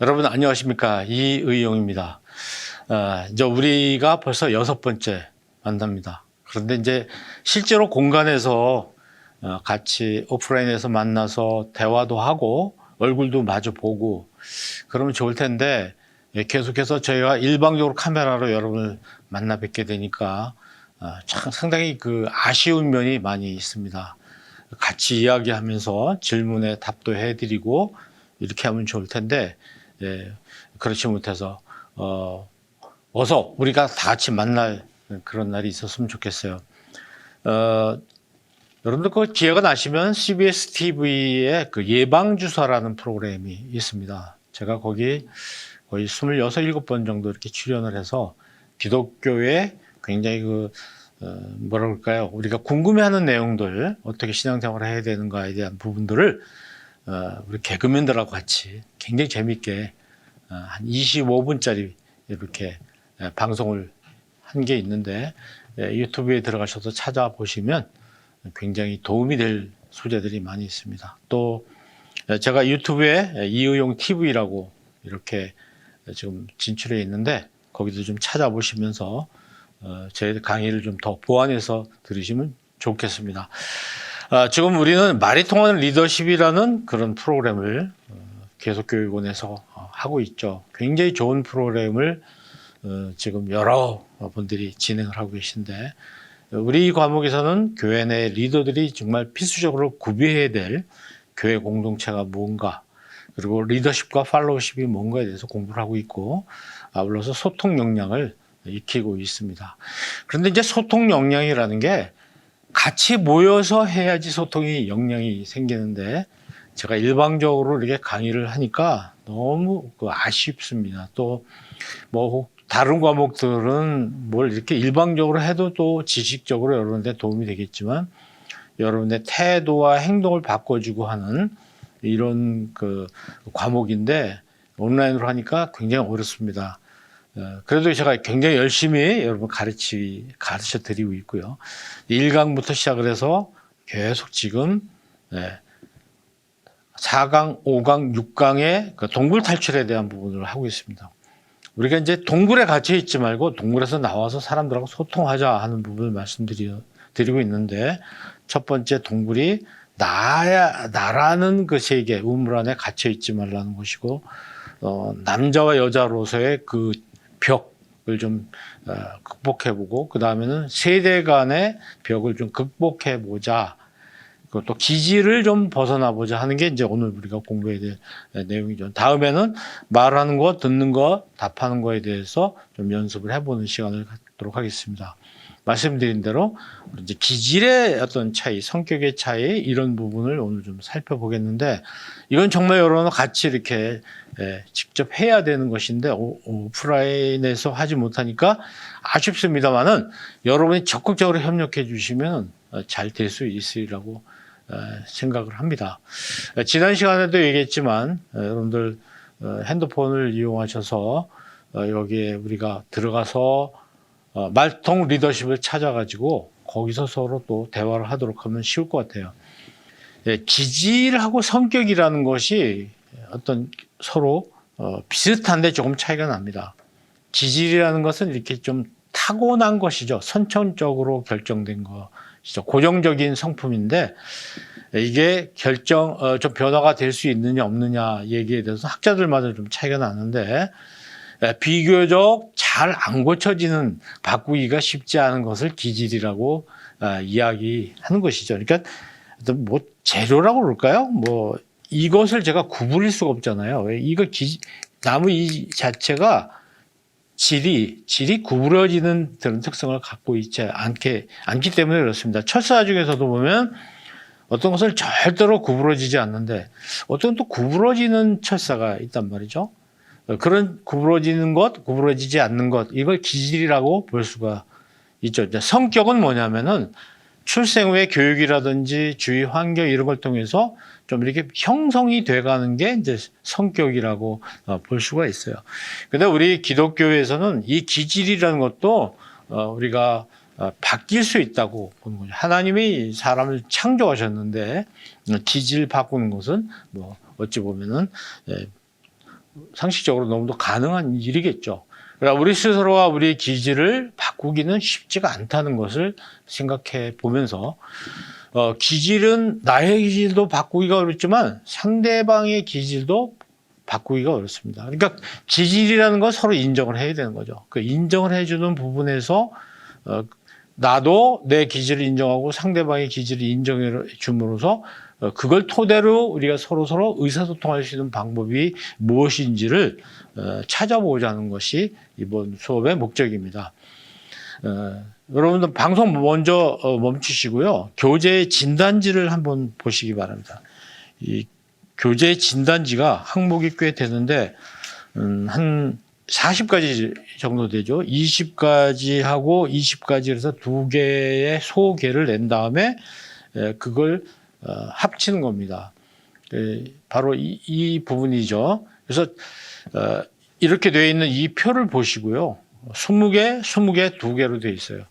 여러분 안녕하십니까? 이의용입니다. 이제 우리가 벌써 6번째 만납니다. 그런데 이제 실제로 공간에서 같이 오프라인에서 만나서 대화도 하고 얼굴도 마주 보고 그러면 좋을 텐데 계속해서 저희가 일방적으로 카메라로 여러분을 만나 뵙게 되니까 참 상당히 아쉬운 면이 많이 있습니다. 같이 이야기하면서 질문에 답도 해드리고 이렇게 하면 좋을 텐데 그렇지 못해서 어서 우리가 다 같이 만날 그런 날이 있었으면 좋겠어요. 여러분들 그 기회가 나시면 CBS TV에 그 예방주사라는 프로그램이 있습니다. 제가 거기 거의 26, 7번 정도 이렇게 출연을 해서 기독교의 굉장히 뭐라 그럴까요? 우리가 궁금해하는 내용들, 어떻게 신앙생활을 해야 되는가에 대한 부분들을 우리 개그맨들하고 같이 굉장히 재밌게 한 25분짜리 이렇게 방송을 한 게 있는데 유튜브에 들어가셔서 찾아보시면 굉장히 도움이 될 소재들이 많이 있습니다. 또 제가 유튜브에 이의용 TV라고 이렇게 지금 진출해 있는데 거기도 좀 찾아보시면서 제 강의를 좀 더 보완해서 들으시면 좋겠습니다. 지금 우리는 말이 통하는 리더십이라는 그런 프로그램을 계속교육원에서 하고 있죠. 굉장히 좋은 프로그램을 지금 여러 분들이 진행을 하고 계신데 우리 과목에서는 교회 내 리더들이 정말 필수적으로 구비해야 될 교회 공동체가 뭔가, 그리고 리더십과 팔로우십이 뭔가에 대해서 공부를 하고 있고 아울러서 소통 역량을 익히고 있습니다. 그런데 이제 소통 역량이라는 게 같이 모여서 해야지 소통이 역량이 생기는데 제가 일방적으로 이렇게 강의를 하니까 너무 아쉽습니다. 또 뭐 다른 과목들은 뭘 이렇게 일방적으로 해도 또 지식적으로 여러분한테 도움이 되겠지만 여러분의 태도와 행동을 바꿔주고 하는 이런 과목인데 온라인으로 하니까 굉장히 어렵습니다. 그래도 제가 굉장히 열심히 여러분 가르쳐 드리고 있고요. 1강부터 시작을 해서 계속 지금 4강, 5강, 6강의 동굴 탈출에 대한 부분을 하고 있습니다. 우리가 이제 동굴에 갇혀 있지 말고 동굴에서 나와서 사람들하고 소통하자 하는 부분을 말씀드리고 있는데 첫 번째 동굴이 나라는 그 세계, 우물 안에 갇혀 있지 말라는 것이고 남자와 여자로서의 그 벽을 좀 극복해보고 그 다음에는 세대 간의 벽을 좀 극복해보자. 또 기지를 좀 벗어나보자 하는 게 이제 오늘 우리가 공부해야 될 내용이죠. 다음에는 말하는 거, 듣는 거, 답하는 거에 대해서 좀 연습을 해보는 시간을 갖도록 하겠습니다. 말씀드린 대로 이제 기질의 어떤 차이, 성격의 차이 이런 부분을 오늘 좀 살펴보겠는데 이건 정말 여러분 같이 이렇게 직접 해야 되는 것인데 오프라인에서 하지 못하니까 아쉽습니다만은 여러분이 적극적으로 협력해 주시면 잘 될 수 있으리라고 생각을 합니다. 지난 시간에도 얘기했지만 여러분들 핸드폰을 이용하셔서 여기에 우리가 들어가서 말통 리더십을 찾아가지고 거기서 서로 또 대화를 하도록 하면 쉬울 것 같아요. 기질하고 성격이라는 것이 어떤 서로 비슷한데 조금 차이가 납니다. 기질이라는 것은 이렇게 좀 타고난 것이죠. 선천적으로 결정된 것이죠. 고정적인 성품인데 이게 좀 변화가 될 수 있느냐 없느냐 얘기에 대해서 학자들마다 좀 차이가 나는데 비교적 잘 안 고쳐지는 바꾸기가 쉽지 않은 것을 기질이라고 이야기하는 것이죠. 그러니까 뭐 재료라고 그럴까요? 뭐 이것을 제가 구부릴 수가 없잖아요. 나무 이 자체가 질이 구부러지는 그런 특성을 갖고 있지 않기 때문에 그렇습니다. 철사 중에서도 보면 어떤 것을 절대로 구부러지지 않는데 어떤 또 구부러지는 철사가 있단 말이죠. 그런 구부러지는 것, 구부러지지 않는 것, 이걸 기질이라고 볼 수가 있죠. 이제 성격은 뭐냐면은 출생 후의 교육이라든지 주위 환경 이런 걸 통해서 좀 이렇게 형성이 돼가는 게 이제 성격이라고 볼 수가 있어요. 근데 우리 기독교에서는 이 기질이라는 것도 우리가 바뀔 수 있다고 보는 거죠. 하나님이 사람을 창조하셨는데 기질 바꾸는 것은 뭐 어찌 보면은 상식적으로 너무도 가능한 일이겠죠. 그러니까 우리 스스로가 우리의 기질을 바꾸기는 쉽지가 않다는 것을 생각해 보면서 기질은 나의 기질도 바꾸기가 어렵지만 상대방의 기질도 바꾸기가 어렵습니다. 그러니까 기질이라는 건 서로 인정을 해야 되는 거죠. 그 인정을 해주는 부분에서 나도 내 기질을 인정하고 상대방의 기질을 인정해 줌으로써 그걸 토대로 우리가 서로 의사소통할 수 있는 방법이 무엇인지를 찾아보자는 것이 이번 수업의 목적입니다. 여러분들 방송 먼저 멈추시고요. 교재 진단지를 한번 보시기 바랍니다. 이 교재 진단지가 항목이 꽤 되는데 한 40가지 정도 되죠. 20가지 하고 20가지 해서 두 개의 소개를 낸 다음에 그걸 합치는 겁니다. 바로 이 부분이죠. 그래서 이렇게 되어 있는 이 표를 보시고요. 20개, 20개, 2개로 되어 있어요.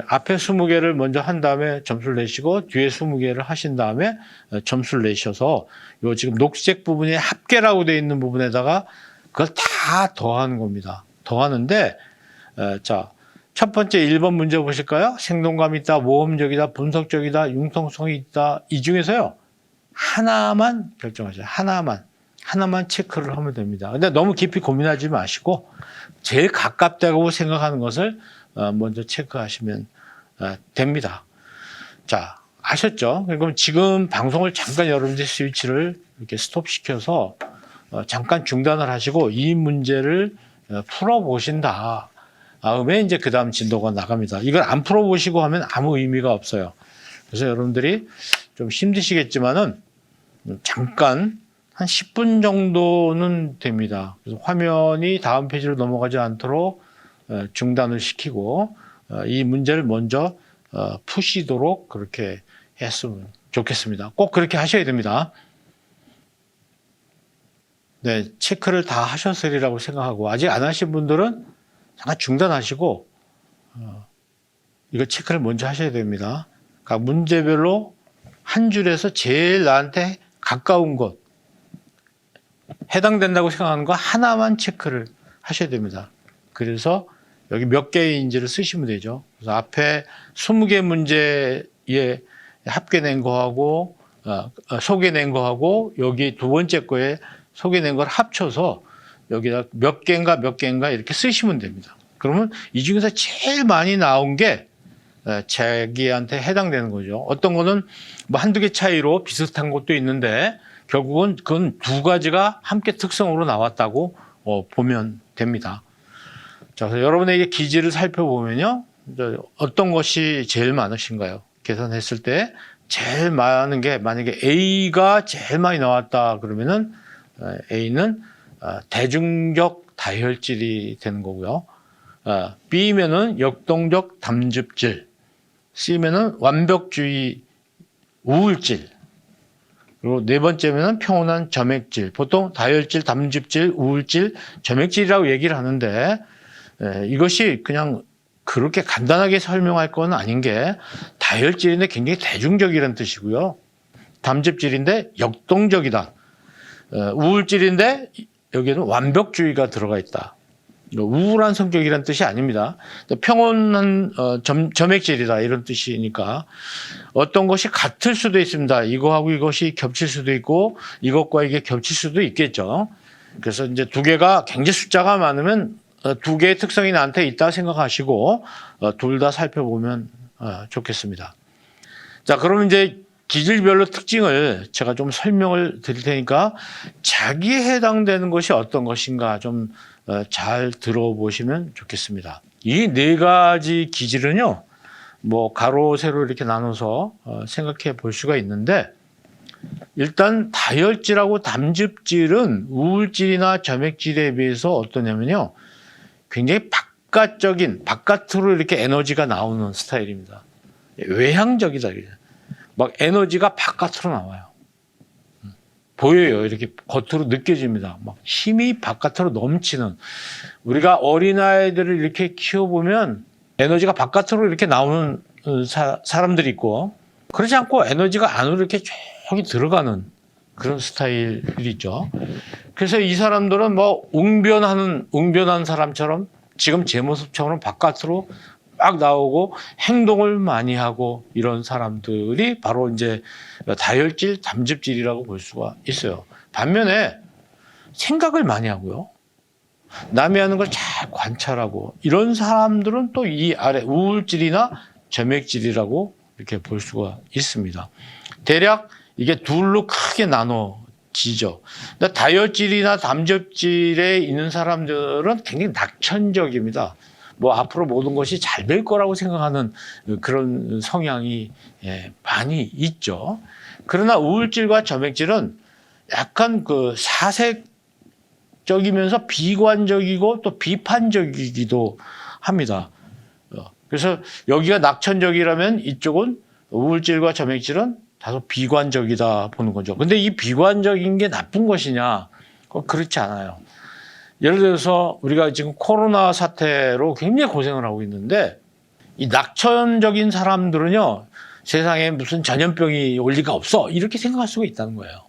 앞에 20개를 먼저 한 다음에 점수를 내시고 뒤에 20개를 하신 다음에 점수를 내셔서 요 지금 녹색 부분이 합계라고 되어 있는 부분에다가 그걸 다 더하는 겁니다. 더하는데 자, 첫 번째 1번 문제 보실까요? 생동감이 있다, 모험적이다, 분석적이다, 융통성이 있다. 이 중에서요. 하나만 결정하세요. 하나만 체크를 하면 됩니다. 근데 너무 깊이 고민하지 마시고 제일 가깝다고 생각하는 것을 먼저 체크하시면 됩니다. 자, 아셨죠? 그럼 지금 방송을 잠깐 여러분들 스위치를 이렇게 스톱시켜서 잠깐 중단을 하시고 이 문제를 풀어보신 다음에 이제 그 다음 진도가 나갑니다. 이걸 안 풀어보시고 하면 아무 의미가 없어요. 그래서 여러분들이 좀 힘드시겠지만은 잠깐 한 10분 정도는 됩니다. 그래서 화면이 다음 페이지로 넘어가지 않도록 중단을 시키고 이 문제를 먼저 푸시도록 그렇게 했으면 좋겠습니다. 꼭 그렇게 하셔야 됩니다. 네, 체크를 다 하셨으리라고 생각하고 아직 안 하신 분들은 잠깐 중단하시고 이거 체크를 먼저 하셔야 됩니다. 각 문제별로 한 줄에서 제일 나한테 가까운 것, 해당된다고 생각하는 거 하나만 체크를 하셔야 됩니다. 그래서 여기 몇 개인지를 쓰시면 되죠. 그래서 앞에 20개 문제에 합계낸 거하고 소개낸 거하고 여기 두 번째 거에 소개낸 걸 합쳐서 여기다 몇 개인가 이렇게 쓰시면 됩니다. 그러면 이 중에서 제일 많이 나온 게 자기한테 해당되는 거죠. 어떤 거는 뭐 한두 개 차이로 비슷한 것도 있는데 결국은 그건 두 가지가 함께 특성으로 나왔다고 보면 됩니다. 자, 그래서 여러분에게 기질을 살펴보면요. 어떤 것이 제일 많으신가요? 계산했을 때 제일 많은 게 만약에 A가 제일 많이 나왔다 그러면은 A는 대중적 다혈질이 되는 거고요. B면은 역동적 담즙질, C면은 완벽주의 우울질, 그리고 네 번째면은 평온한 점액질. 보통 다혈질, 담즙질, 우울질, 점액질이라고 얘기를 하는데 이것이 그냥 그렇게 간단하게 설명할 건 아닌 게 다혈질인데 굉장히 대중적이라는 뜻이고요. 담즙질인데 역동적이다. 우울질인데 여기에는 완벽주의가 들어가 있다. 우울한 성격이라는 뜻이 아닙니다. 평온한 점액질이다 이런 뜻이니까 어떤 것이 같을 수도 있습니다. 이거하고 이것이 겹칠 수도 있고 이것과 이게 겹칠 수도 있겠죠. 그래서 이제 두 개가 굉장히 숫자가 많으면 두 개의 특성이 나한테 있다 생각하시고 둘 다 살펴보면 좋겠습니다. 자, 그러면 이제 기질별로 특징을 제가 좀 설명을 드릴 테니까 자기에 해당되는 것이 어떤 것인가 좀 잘 들어보시면 좋겠습니다. 이 네 가지 기질은요, 뭐 가로 세로 이렇게 나눠서 생각해 볼 수가 있는데 일단 다혈질하고 담즙질은 우울질이나 점액질에 비해서 어떠냐면요, 굉장히 바깥으로 이렇게 에너지가 나오는 스타일입니다. 외향적이다. 막 에너지가 바깥으로 나와요. 보여요. 이렇게 겉으로 느껴집니다. 막 힘이 바깥으로 넘치는. 우리가 어린아이들을 이렇게 키워보면 에너지가 바깥으로 이렇게 나오는 사람들이 있고, 그렇지 않고 에너지가 안으로 이렇게 저기 들어가는 그런 스타일이 있죠. 그래서 이 사람들은 뭐 웅변한 사람처럼 지금 제 모습처럼 바깥으로 막 나오고 행동을 많이 하고 이런 사람들이 바로 이제 다혈질, 담즙질이라고 볼 수가 있어요. 반면에 생각을 많이 하고요. 남이 하는 걸 잘 관찰하고 이런 사람들은 또 이 아래 우울질이나 점액질이라고 이렇게 볼 수가 있습니다. 대략 이게 둘로 크게 나눠지죠. 근데 다혈질이나 담즙질에 있는 사람들은 굉장히 낙천적입니다. 뭐 앞으로 모든 것이 잘 될 거라고 생각하는 그런 성향이 많이 있죠. 그러나 우울질과 점액질은 약간 그 사색적이면서 비관적이고 또 비판적이기도 합니다. 그래서 여기가 낙천적이라면 이쪽은 우울질과 점액질은 다소 비관적이다 보는 거죠. 근데 이 비관적인 게 나쁜 것이냐? 그렇지 않아요. 예를 들어서 우리가 지금 코로나 사태로 굉장히 고생을 하고 있는데 이 낙천적인 사람들은요, 세상에 무슨 전염병이 올 리가 없어 이렇게 생각할 수가 있다는 거예요.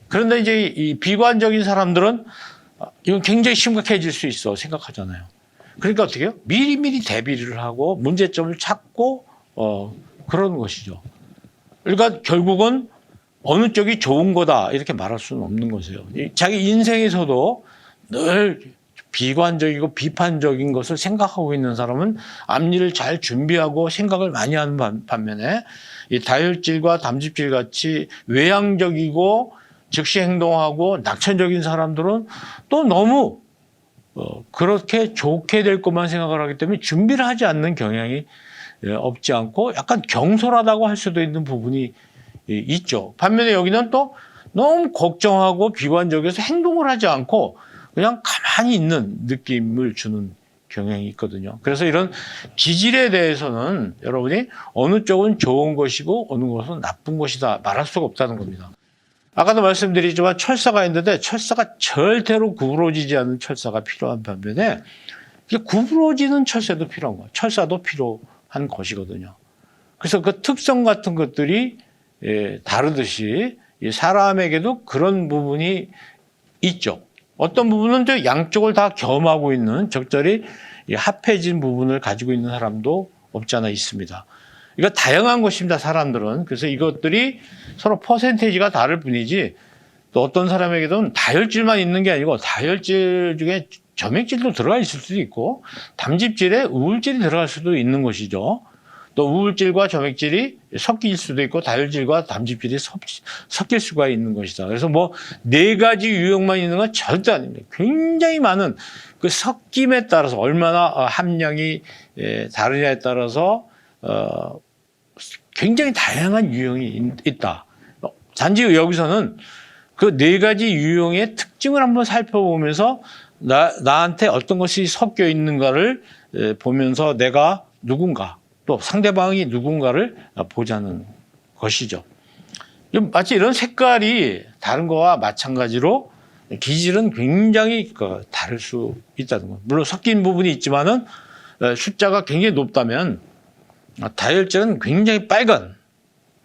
그런데 이제 이 비관적인 사람들은 이건 굉장히 심각해질 수 있어 생각하잖아요. 그러니까 어떻게 해요? 미리미리 대비를 하고 문제점을 찾고 그런 것이죠. 그러니까 결국은 어느 쪽이 좋은 거다 이렇게 말할 수는 없는 것이에요. 자기 인생에서도 늘 비관적이고 비판적인 것을 생각하고 있는 사람은 앞일을 잘 준비하고 생각을 많이 하는 반면에 이 다혈질과 담즙질 같이 외향적이고 즉시 행동하고 낙천적인 사람들은 또 너무 그렇게 좋게 될 것만 생각을 하기 때문에 준비를 하지 않는 경향이 없지 않고 약간 경솔하다고 할 수도 있는 부분이 있죠. 반면에 여기는 또 너무 걱정하고 비관적이어서 행동을 하지 않고 그냥 가만히 있는 느낌을 주는 경향이 있거든요. 그래서 이런 기질에 대해서는 여러분이 어느 쪽은 좋은 것이고 어느 것은 나쁜 것이다 말할 수가 없다는 겁니다. 아까도 말씀드리지만 철사가 있는데 철사가 절대로 구부러지지 않는 철사가 필요한 반면에 구부러지는 철사도 필요한 거예요. 철사도 필요한 것이거든요. 그래서 그 특성 같은 것들이 다르듯이 사람에게도 그런 부분이 있죠. 어떤 부분은 또 양쪽을 다 겸하고 있는 적절히 합해진 부분을 가지고 있는 사람도 없지 않아 있습니다. 이거 다양한 것입니다, 사람들은. 그래서 이것들이 서로 퍼센테이지가 다를 뿐이지 또 어떤 사람에게는 다혈질만 있는 게 아니고 다혈질 중에 점액질도 들어가 있을 수도 있고 담즙질에 우울질이 들어갈 수도 있는 것이죠. 또 우울질과 점액질이 섞일 수도 있고 다혈질과 담즙질이 섞일 수가 있는 것이다. 그래서 뭐 4가지 유형만 있는 건 절대 아닙니다. 굉장히 많은 그 섞임에 따라서 얼마나 함량이 다르냐에 따라서 굉장히 다양한 유형이 있다. 단지 여기서는 그 4가지 유형의 특징을 한번 살펴보면서 나한테 어떤 것이 섞여 있는가를 보면서 내가 누군가 또 상대방이 누군가를 보자는 것이죠. 마치 이런 색깔이 다른 거와 마찬가지로 기질은 굉장히 다를 수 있다는 거예요. 물론 섞인 부분이 있지만은 숫자가 굉장히 높다면 다혈질은 굉장히 빨간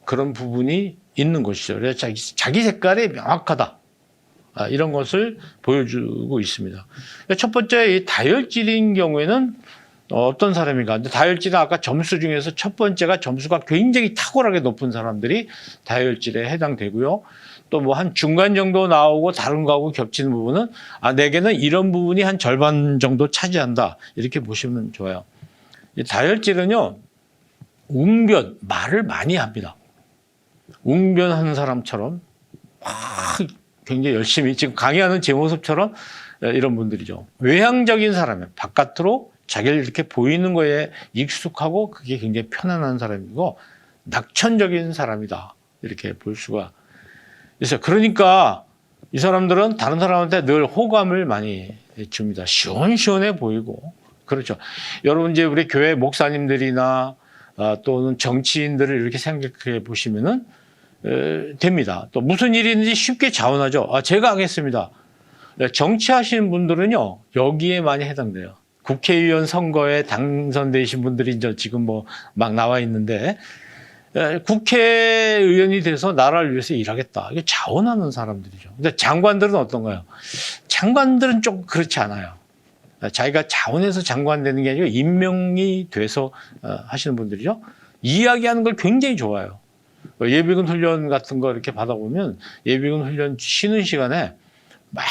그런 부분이 있는 것이죠. 그래서 자기 색깔이 명확하다. 이런 것을 보여주고 있습니다. 첫 번째 이 다혈질인 경우에는 어떤 사람인가? 근데 다혈질은 아까 점수 중에서 첫 번째가 점수가 굉장히 탁월하게 높은 사람들이 다혈질에 해당되고요. 또 뭐 한 중간 정도 나오고 다른 거하고 겹치는 부분은 내게는 이런 부분이 한 절반 정도 차지한다. 이렇게 보시면 좋아요. 이 다혈질은요. 말을 많이 합니다. 웅변하는 사람처럼 굉장히 열심히 지금 강의하는 제 모습처럼 이런 분들이죠. 외향적인 사람이에요. 바깥으로 자기를 이렇게 보이는 거에 익숙하고 그게 굉장히 편안한 사람이고 낙천적인 사람이다. 이렇게 볼 수가 있어요. 그러니까 이 사람들은 다른 사람한테 늘 호감을 많이 줍니다. 시원시원해 보이고. 그렇죠. 여러분 이제 우리 교회 목사님들이나 또는 정치인들을 이렇게 생각해 보시면은 됩니다. 또 무슨 일이 있는지 쉽게 자원하죠. 제가 하겠습니다. 정치하시는 분들은요, 여기에 많이 해당돼요. 국회의원 선거에 당선되신 분들이 이제 지금 뭐 막 나와 있는데, 국회의원이 돼서 나라를 위해서 일하겠다. 이게 자원하는 사람들이죠. 근데 장관들은 어떤가요? 장관들은 좀 그렇지 않아요. 자기가 자원해서 장관 되는 게 아니고 임명이 돼서 하시는 분들이죠. 이야기하는 걸 굉장히 좋아해요. 예비군 훈련 같은 거 이렇게 받아보면 예비군 훈련 쉬는 시간에 막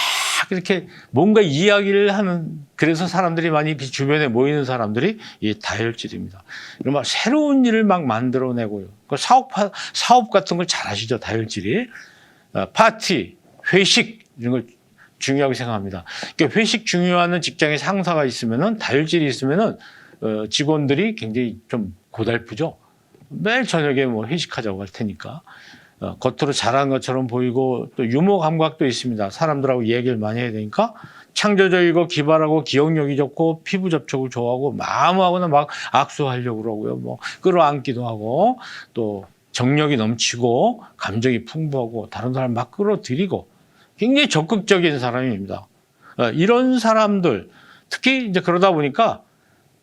이렇게 뭔가 이야기를 하는, 그래서 사람들이 많이 주변에 모이는 사람들이 이 다혈질입니다. 막 새로운 일을 막 만들어내고요. 사업 같은 걸 잘 하시죠, 다혈질이. 파티, 회식 이런 걸 중요하게 생각합니다. 그러니까 회식 중요하는 직장에 상사가 있으면은, 다혈질이 있으면은 직원들이 굉장히 좀 고달프죠. 매일 저녁에 뭐 회식하자고 할 테니까. 겉으로 잘하는 것처럼 보이고 또 유머 감각도 있습니다. 사람들하고 얘기를 많이 해야 되니까 창조적이고 기발하고 기억력이 좋고 피부 접촉을 좋아하고 마음하고는 막 악수하려고 그러고요. 뭐 끌어안기도 하고 또 정력이 넘치고 감정이 풍부하고 다른 사람 막 끌어들이고 굉장히 적극적인 사람입니다. 이런 사람들 특히 이제 그러다 보니까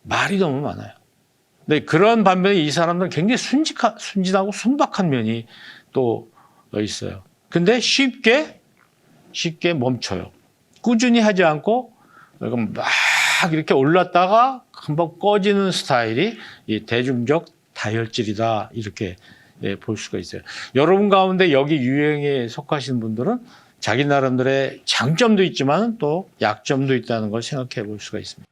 말이 너무 많아요. 근데 그런 반면에 이 사람들은 굉장히 순진하고 순박한 면이 또 있어요. 근데 쉽게 멈춰요. 꾸준히 하지 않고 막 이렇게 올랐다가 금방 꺼지는 스타일이 이 대중적 다혈질이다, 이렇게 볼 수가 있어요. 여러분 가운데 여기 유형에 속하시는 분들은 자기 나름대로의 장점도 있지만 또 약점도 있다는 걸 생각해 볼 수가 있습니다.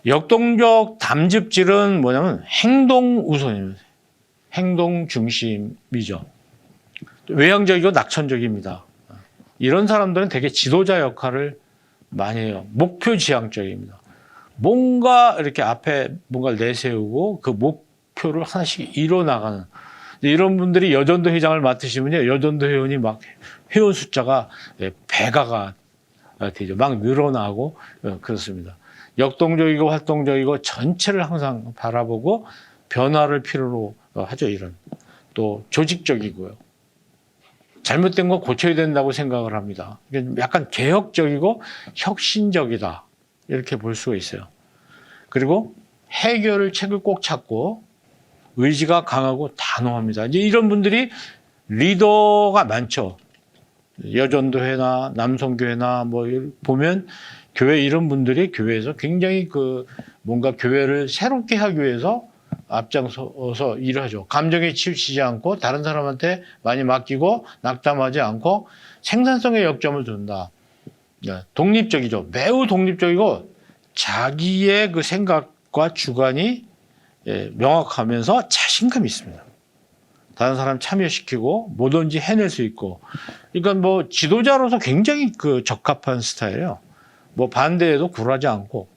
역동적 담즙질은 뭐냐면 행동 우선입니다. 행동 중심이죠. 외향적이고 낙천적입니다. 이런 사람들은 되게 지도자 역할을 많이 해요. 목표 지향적입니다. 뭔가 이렇게 앞에 뭔가를 내세우고 그 목표를 하나씩 이뤄나가는, 이런 분들이 여전도 회장을 맡으시면요, 여전도 회원이 막 회원 숫자가 배가가 되죠. 막 늘어나고 그렇습니다. 역동적이고 활동적이고 전체를 항상 바라보고 변화를 필요로 하죠. 이런 또 조직적이고요. 잘못된 거 고쳐야 된다고 생각을 합니다. 약간 개혁적이고 혁신적이다, 이렇게 볼 수가 있어요. 그리고 해결책을 꼭 찾고 의지가 강하고 단호합니다. 이제 이런 분들이 리더가 많죠. 여전도회나 남성교회나 뭐 보면 교회 이런 분들이 교회에서 굉장히 뭔가 교회를 새롭게 하기 위해서 앞장서서 일을 하죠. 감정에 치우치지 않고 다른 사람한테 많이 맡기고 낙담하지 않고 생산성에 역점을 둔다. 독립적이죠. 매우 독립적이고 자기의 그 생각과 주관이 명확하면서 자신감이 있습니다. 다른 사람 참여시키고 뭐든지 해낼 수 있고, 그러니까 뭐 지도자로서 굉장히 적합한 스타일이에요. 뭐 반대에도 굴하지 않고.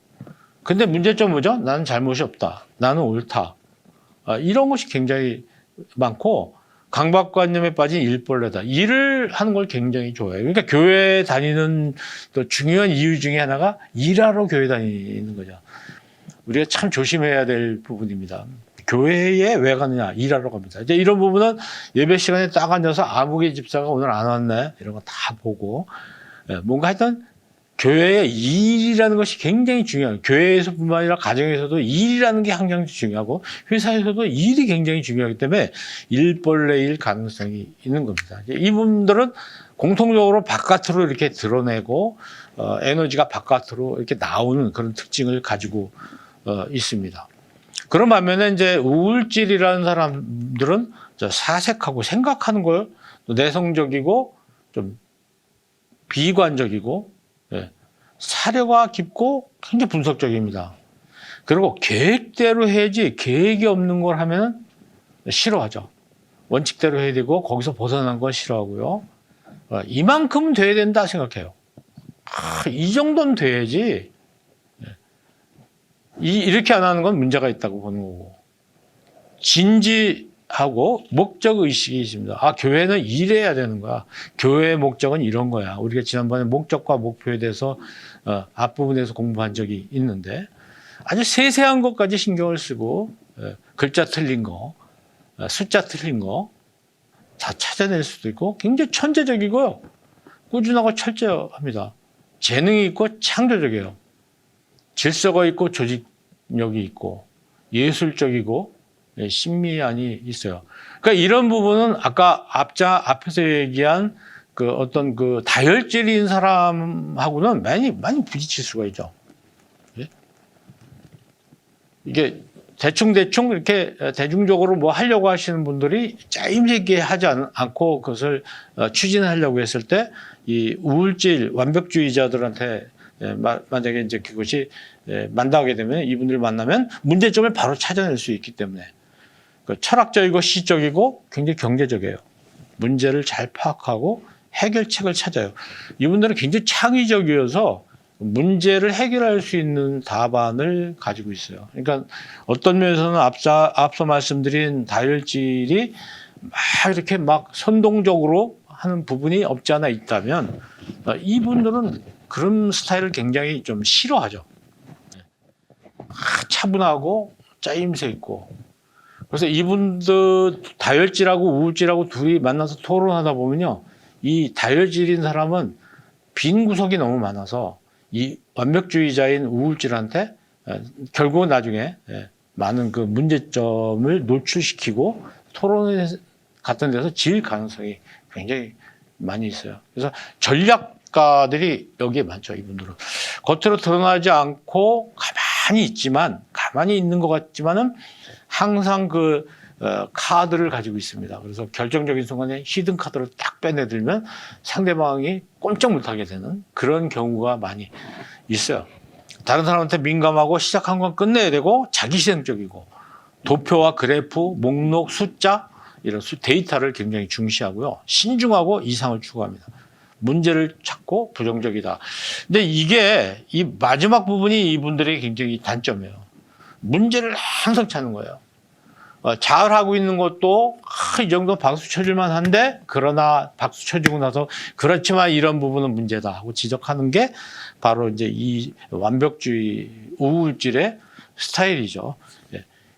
근데 문제점 뭐죠? 나는 잘못이 없다, 나는 옳다, 이런 것이 굉장히 많고, 강박관념에 빠진 일벌레다. 일을 하는 걸 굉장히 좋아해요. 그러니까 교회 다니는 또 중요한 이유 중에 하나가 일하러 교회 다니는 거죠. 우리가 참 조심해야 될 부분입니다. 교회에 왜 가느냐? 일하러 갑니다. 이제 이런 부분은 예배 시간에 딱 앉아서 아무개 집사가 오늘 안 왔네, 이런 거 다 보고, 뭔가 하여튼 교회의 일이라는 것이 굉장히 중요해요. 교회에서뿐만 아니라 가정에서도 일이라는 게 항상 중요하고 회사에서도 일이 굉장히 중요하기 때문에 일벌레일 가능성이 있는 겁니다. 이분들은 공통적으로 바깥으로 이렇게 드러내고 에너지가 바깥으로 이렇게 나오는 그런 특징을 가지고 있습니다. 그런 반면에 이제 우울질이라는 사람들은 사색하고 생각하는 걸 내성적이고 좀 비관적이고 사려가 깊고 굉장히 분석적입니다. 그리고 계획대로 해야지 계획이 없는 걸 하면 싫어하죠. 원칙대로 해야 되고 거기서 벗어난 건 싫어하고요. 이만큼은 돼야 된다 생각해요. 이 정도는 돼야지. 이렇게 안 하는 건 문제가 있다고 보는 거고. 진지하고 목적의식이 있습니다. 교회는 이래야 되는 거야. 교회의 목적은 이런 거야. 우리가 지난번에 목적과 목표에 대해서 앞부분에서 공부한 적이 있는데, 아주 세세한 것까지 신경을 쓰고 글자 틀린 거, 숫자 틀린 거 다 찾아낼 수도 있고, 굉장히 천재적이고요. 꾸준하고 철저합니다. 재능이 있고 창조적이에요. 질서가 있고 조직력이 있고 예술적이고 심미안이 있어요. 그러니까 이런 부분은 아까 앞에서 얘기한 그 어떤 그 다혈질인 사람하고는 많이 부딪힐 수가 있죠. 예? 이게 대충 이렇게 대중적으로 뭐 하려고 하시는 분들이 짜임새게 하지 않고 그것을 추진하려고 했을 때 이 우울질 완벽주의자들한테 만약에 이제 그것이 만나게 되면 이분들을 만나면 문제점을 바로 찾아낼 수 있기 때문에 그 철학적이고 시적이고 굉장히 경제적이에요. 문제를 잘 파악하고 해결책을 찾아요. 이분들은 굉장히 창의적이어서 문제를 해결할 수 있는 답안을 가지고 있어요. 그러니까 어떤 면에서는 앞서 말씀드린 다혈질이 막 이렇게 막 선동적으로 하는 부분이 없지 않아 있다면 이분들은 그런 스타일을 굉장히 좀 싫어하죠. 차분하고 짜임새 있고. 그래서 이분들 다혈질하고 우울질하고 둘이 만나서 토론하다 보면요. 이 다혈질인 사람은 빈 구석이 너무 많아서 이 완벽주의자인 우울질한테 결국은 나중에 많은 그 문제점을 노출시키고 토론 같은 데서 질 가능성이 굉장히 많이 있어요. 그래서 전략가들이 여기에 많죠, 이분들은. 겉으로 드러나지 않고 가만히 있는 것 같지만은 항상 그 카드를 가지고 있습니다. 그래서 결정적인 순간에 히든 카드를 딱 빼내들면 상대방이 꼼짝 못하게 되는 그런 경우가 많이 있어요. 다른 사람한테 민감하고 시작한 건 끝내야 되고 자기실행적이고 도표와 그래프, 목록, 숫자 이런 데이터를 굉장히 중시하고요. 신중하고 이상을 추구합니다. 문제를 찾고 부정적이다. 근데 이게 이 마지막 부분이 이분들의 굉장히 단점이에요. 문제를 항상 찾는 거예요. 잘하고 있는 것도 이 정도 박수 쳐줄만 한데 그러나 박수 쳐주고 나서 그렇지만 이런 부분은 문제다 하고 지적하는 게 바로 이제 이 완벽주의 우울질의 스타일이죠.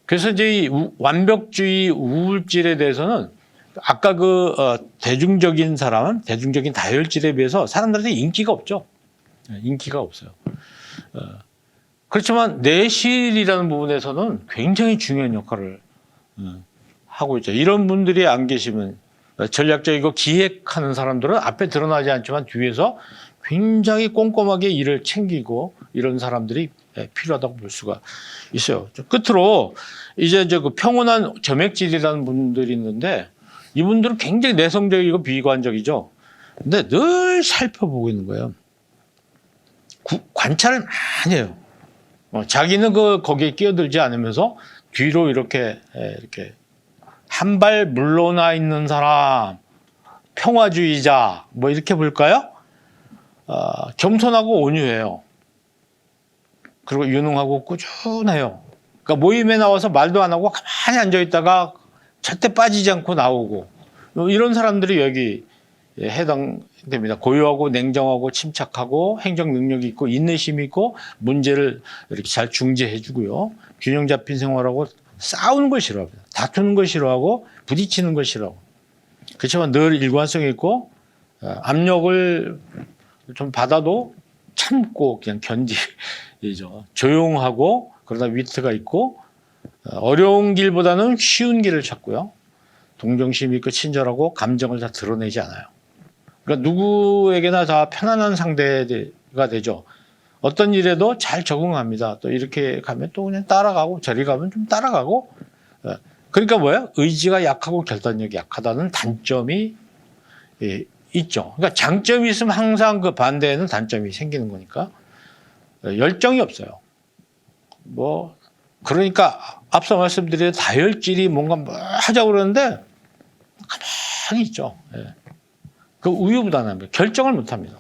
그래서 이제 이 완벽주의 우울질에 대해서는 아까 그 대중적인 다혈질에 비해서 사람들한테 인기가 없죠. 인기가 없어요. 그렇지만 내실이라는 부분에서는 굉장히 중요한 역할을 하고 있죠. 이런 분들이 안 계시면 전략적이고 기획하는 사람들은 앞에 드러나지 않지만 뒤에서 굉장히 꼼꼼하게 일을 챙기고 이런 사람들이 필요하다고 볼 수가 있어요. 끝으로 이제 그 평온한 점액질이라는 분들이 있는데 이분들은 굉장히 내성적이고 비관적이죠. 근데 늘 살펴보고 있는 거예요. 관찰을 많이 해요. 자기는 거기에 끼어들지 않으면서 뒤로 이렇게 한 발 물러나 있는 사람, 평화주의자 뭐 이렇게 볼까요? 겸손하고 온유해요. 그리고 유능하고 꾸준해요. 그러니까 모임에 나와서 말도 안 하고 가만히 앉아 있다가 절대 빠지지 않고 나오고 이런 사람들이 여기 해당됩니다. 고요하고 냉정하고 침착하고 행정 능력이 있고 인내심이 있고 문제를 이렇게 잘 중재해 주고요. 균형 잡힌 생활하고 싸우는 걸 싫어합니다. 다투는 걸 싫어하고 부딪히는 걸 싫어하고. 그렇지만 늘 일관성이 있고 압력을 좀 받아도 참고 그냥 견디죠. 조용하고 그러다 위트가 있고 어려운 길보다는 쉬운 길을 찾고요. 동정심이 있고 친절하고 감정을 다 드러내지 않아요. 그러니까 누구에게나 다 편안한 상대가 되죠. 어떤 일에도 잘 적응합니다. 또 이렇게 가면 또 그냥 따라가고 저리 가면 좀 따라가고. 그러니까 뭐예요? 의지가 약하고 결단력이 약하다는 단점이 있죠. 그러니까 장점이 있으면 항상 그 반대에는 단점이 생기는 거니까 열정이 없어요. 뭐 그러니까 앞서 말씀드린 다혈질이 뭔가 뭐 하자고 그러는데 가만히 있죠. 그 우유부단합니다. 결정을 못합니다.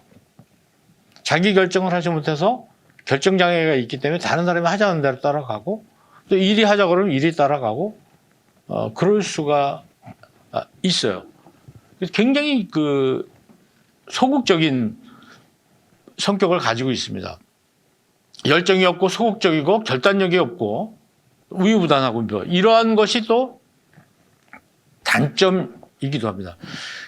자기 결정을 하지 못해서 결정장애가 있기 때문에 다른 사람이 하자는 대로 따라가고 또 일이 하자 그러면 일이 따라가고 그럴 수가 있어요. 굉장히 그 소극적인 성격을 가지고 있습니다. 열정이 없고 소극적이고 결단력이 없고 우유부단하고 이러한 것이 또 단점이기도 합니다.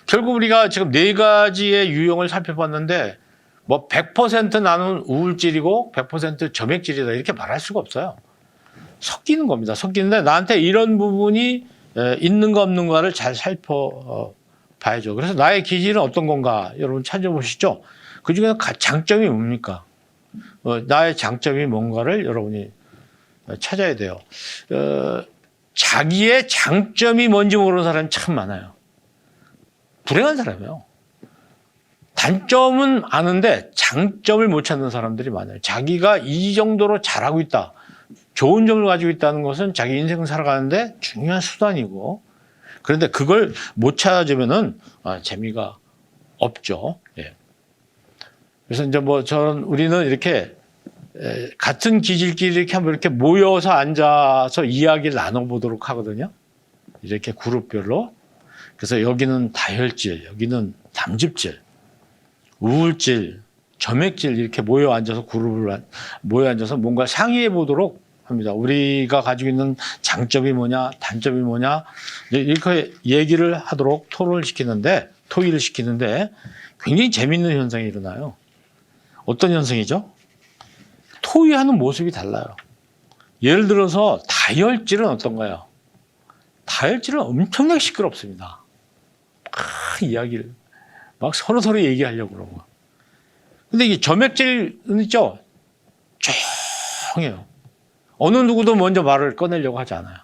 결국 우리가 지금 4가지의 유형을 살펴봤는데 뭐 100% 나는 우울질이고 100% 점액질이다 이렇게 말할 수가 없어요. 섞이는 겁니다. 섞이는데 나한테 이런 부분이 있는가 없는가를 잘 살펴봐야죠. 그래서 나의 기질은 어떤 건가 여러분 찾아보시죠. 그중에 장점이 뭡니까? 나의 장점이 뭔가를 여러분이 찾아야 돼요. 자기의 장점이 뭔지 모르는 사람이 참 많아요. 불행한 사람이에요. 단점은 아는데 장점을 못 찾는 사람들이 많아요. 자기가 이 정도로 잘하고 있다. 좋은 점을 가지고 있다는 것은 자기 인생 살아가는데 중요한 수단이고, 그런데 그걸 못 찾아주면은 재미가 없죠. 예. 그래서 이제 우리는 이렇게 같은 기질끼리 이렇게 한번 이렇게 모여서 앉아서 이야기를 나눠보도록 하거든요. 이렇게 그룹별로. 그래서 여기는 다혈질, 여기는 담즙질, 우울질, 점액질 이렇게 모여 앉아서 그룹을 모여 앉아서 뭔가 상의해 보도록 합니다. 우리가 가지고 있는 장점이 뭐냐, 단점이 뭐냐 이렇게 얘기를 하도록 토의를 시키는데 굉장히 재미있는 현상이 일어나요. 어떤 현상이죠? 토의하는 모습이 달라요. 예를 들어서 다혈질은 어떤가요? 다혈질은 엄청나게 시끄럽습니다. 이야기를 막 서로 얘기하려고 그러고. 근데 이 점액질은 있죠? 조용해요. 어느 누구도 먼저 말을 꺼내려고 하지 않아요.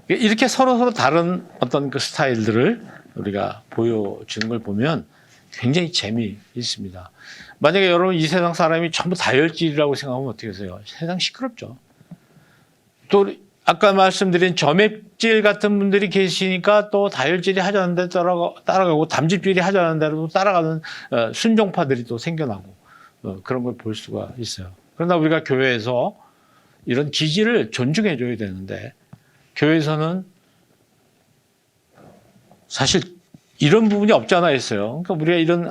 이렇게 서로 다른 어떤 그 스타일들을 우리가 보여주는 걸 보면 굉장히 재미있습니다. 만약에 여러분 이 세상 사람이 전부 다혈질이라고 생각하면 어떻게 하세요? 세상 시끄럽죠. 또 아까 말씀드린 점액질 같은 분들이 계시니까 또 다혈질이 하자는 데 따라가고 담즙질이 하자는 대로 따라가는 순종파들이 또 생겨나고 그런 걸 볼 수가 있어요. 그러나 우리가 교회에서 이런 기질을 존중해 줘야 되는데 교회에서는 사실 이런 부분이 없지 않아 있어요. 그러니까 우리가 이런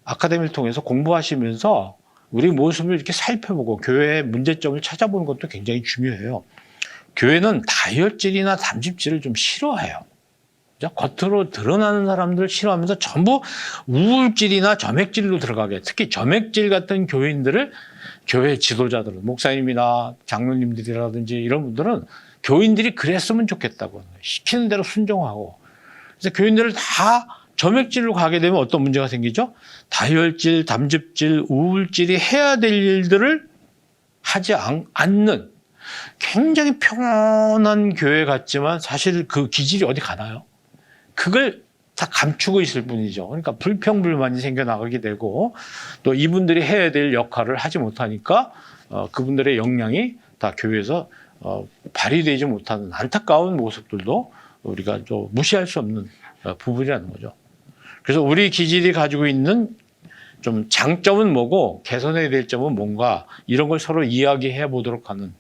아카데미를 통해서 공부하시면서 우리 모습을 이렇게 살펴보고 교회의 문제점을 찾아보는 것도 굉장히 중요해요. 교회는 다혈질이나 담즙질을 좀 싫어해요. 겉으로 드러나는 사람들 싫어하면서 전부 우울질이나 점액질로 들어가게, 특히 점액질 같은 교인들을 교회 지도자들은, 목사님이나 장로님들이라든지 이런 분들은 교인들이 그랬으면 좋겠다고 시키는 대로 순종하고, 그래서 교인들을 다 점액질로 가게 되면 어떤 문제가 생기죠? 다혈질, 담즙질, 우울질이 해야 될 일들을 하지 않는 굉장히 평온한 교회 같지만 사실 그 기질이 어디 가나요? 그걸 다 감추고 있을 뿐이죠. 그러니까 불평불만이 생겨나가게 되고 또 이분들이 해야 될 역할을 하지 못하니까 그분들의 역량이 다 교회에서 발휘되지 못하는 안타까운 모습들도 우리가 좀 무시할 수 없는 부분이라는 거죠. 그래서 우리 기질이 가지고 있는 좀 장점은 뭐고 개선해야 될 점은 뭔가 이런 걸 서로 이야기해 보도록 하는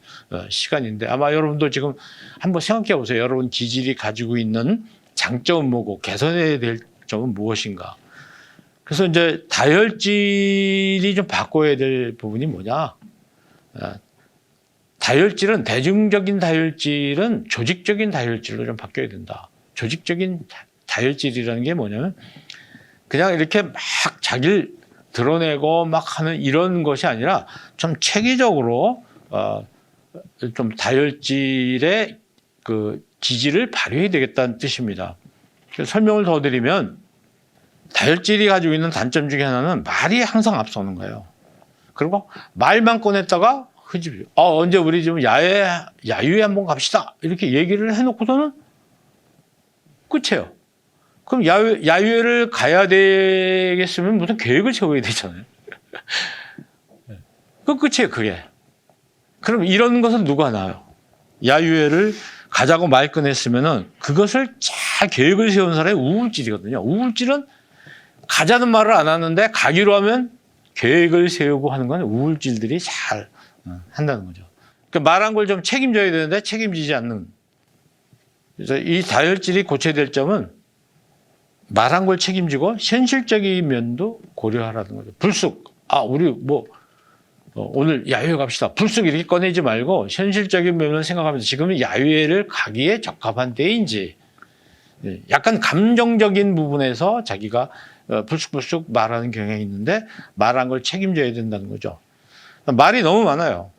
시간인데 아마 여러분도 지금 한번 생각해 보세요. 여러분 기질이 가지고 있는 장점은 뭐고 개선해야 될 점은 무엇인가. 그래서 이제 다혈질이 좀 바꿔야 될 부분이 뭐냐. 다혈질은 대중적인 다혈질은 조직적인 다혈질로 좀 바뀌어야 된다. 조직적인 다혈질이라는 게 뭐냐면 그냥 이렇게 막 자기를 드러내고 막 하는 이런 것이 아니라 좀 체계적으로 좀 다혈질의 그 기질을 발휘해야 되겠다는 뜻입니다. 설명을 더 드리면 다혈질이 가지고 있는 단점 중에 하나는 말이 항상 앞서는 거예요. 그리고 말만 꺼냈다가 흐집어요. 언제 우리 좀 야유회 한번 갑시다. 이렇게 얘기를 해놓고서는 끝이에요. 그럼 야유회를 가야 되겠으면 무슨 계획을 세워야 되잖아요. 그 끝이에요, 그게. 그럼 이런 것은 누가 나요? 야유회를 가자고 말 꺼냈으면은 그것을 잘 계획을 세운 사람이 우울질이거든요. 우울질은 가자는 말을 안 하는데 가기로 하면 계획을 세우고 하는 건 우울질들이 잘 한다는 거죠. 그러니까 말한 걸 좀 책임져야 되는데 책임지지 않는. 그래서 이 다혈질이 고쳐야 될 점은 말한 걸 책임지고 현실적인 면도 고려하라는 거죠. 불쑥 우리 오늘 야유회 갑시다. 불쑥 이렇게 꺼내지 말고 현실적인 면을 생각하면서 지금은 야유회를 가기에 적합한 때인지 약간 감정적인 부분에서 자기가 불쑥불쑥 말하는 경향이 있는데 말한 걸 책임져야 된다는 거죠. 말이 너무 많아요.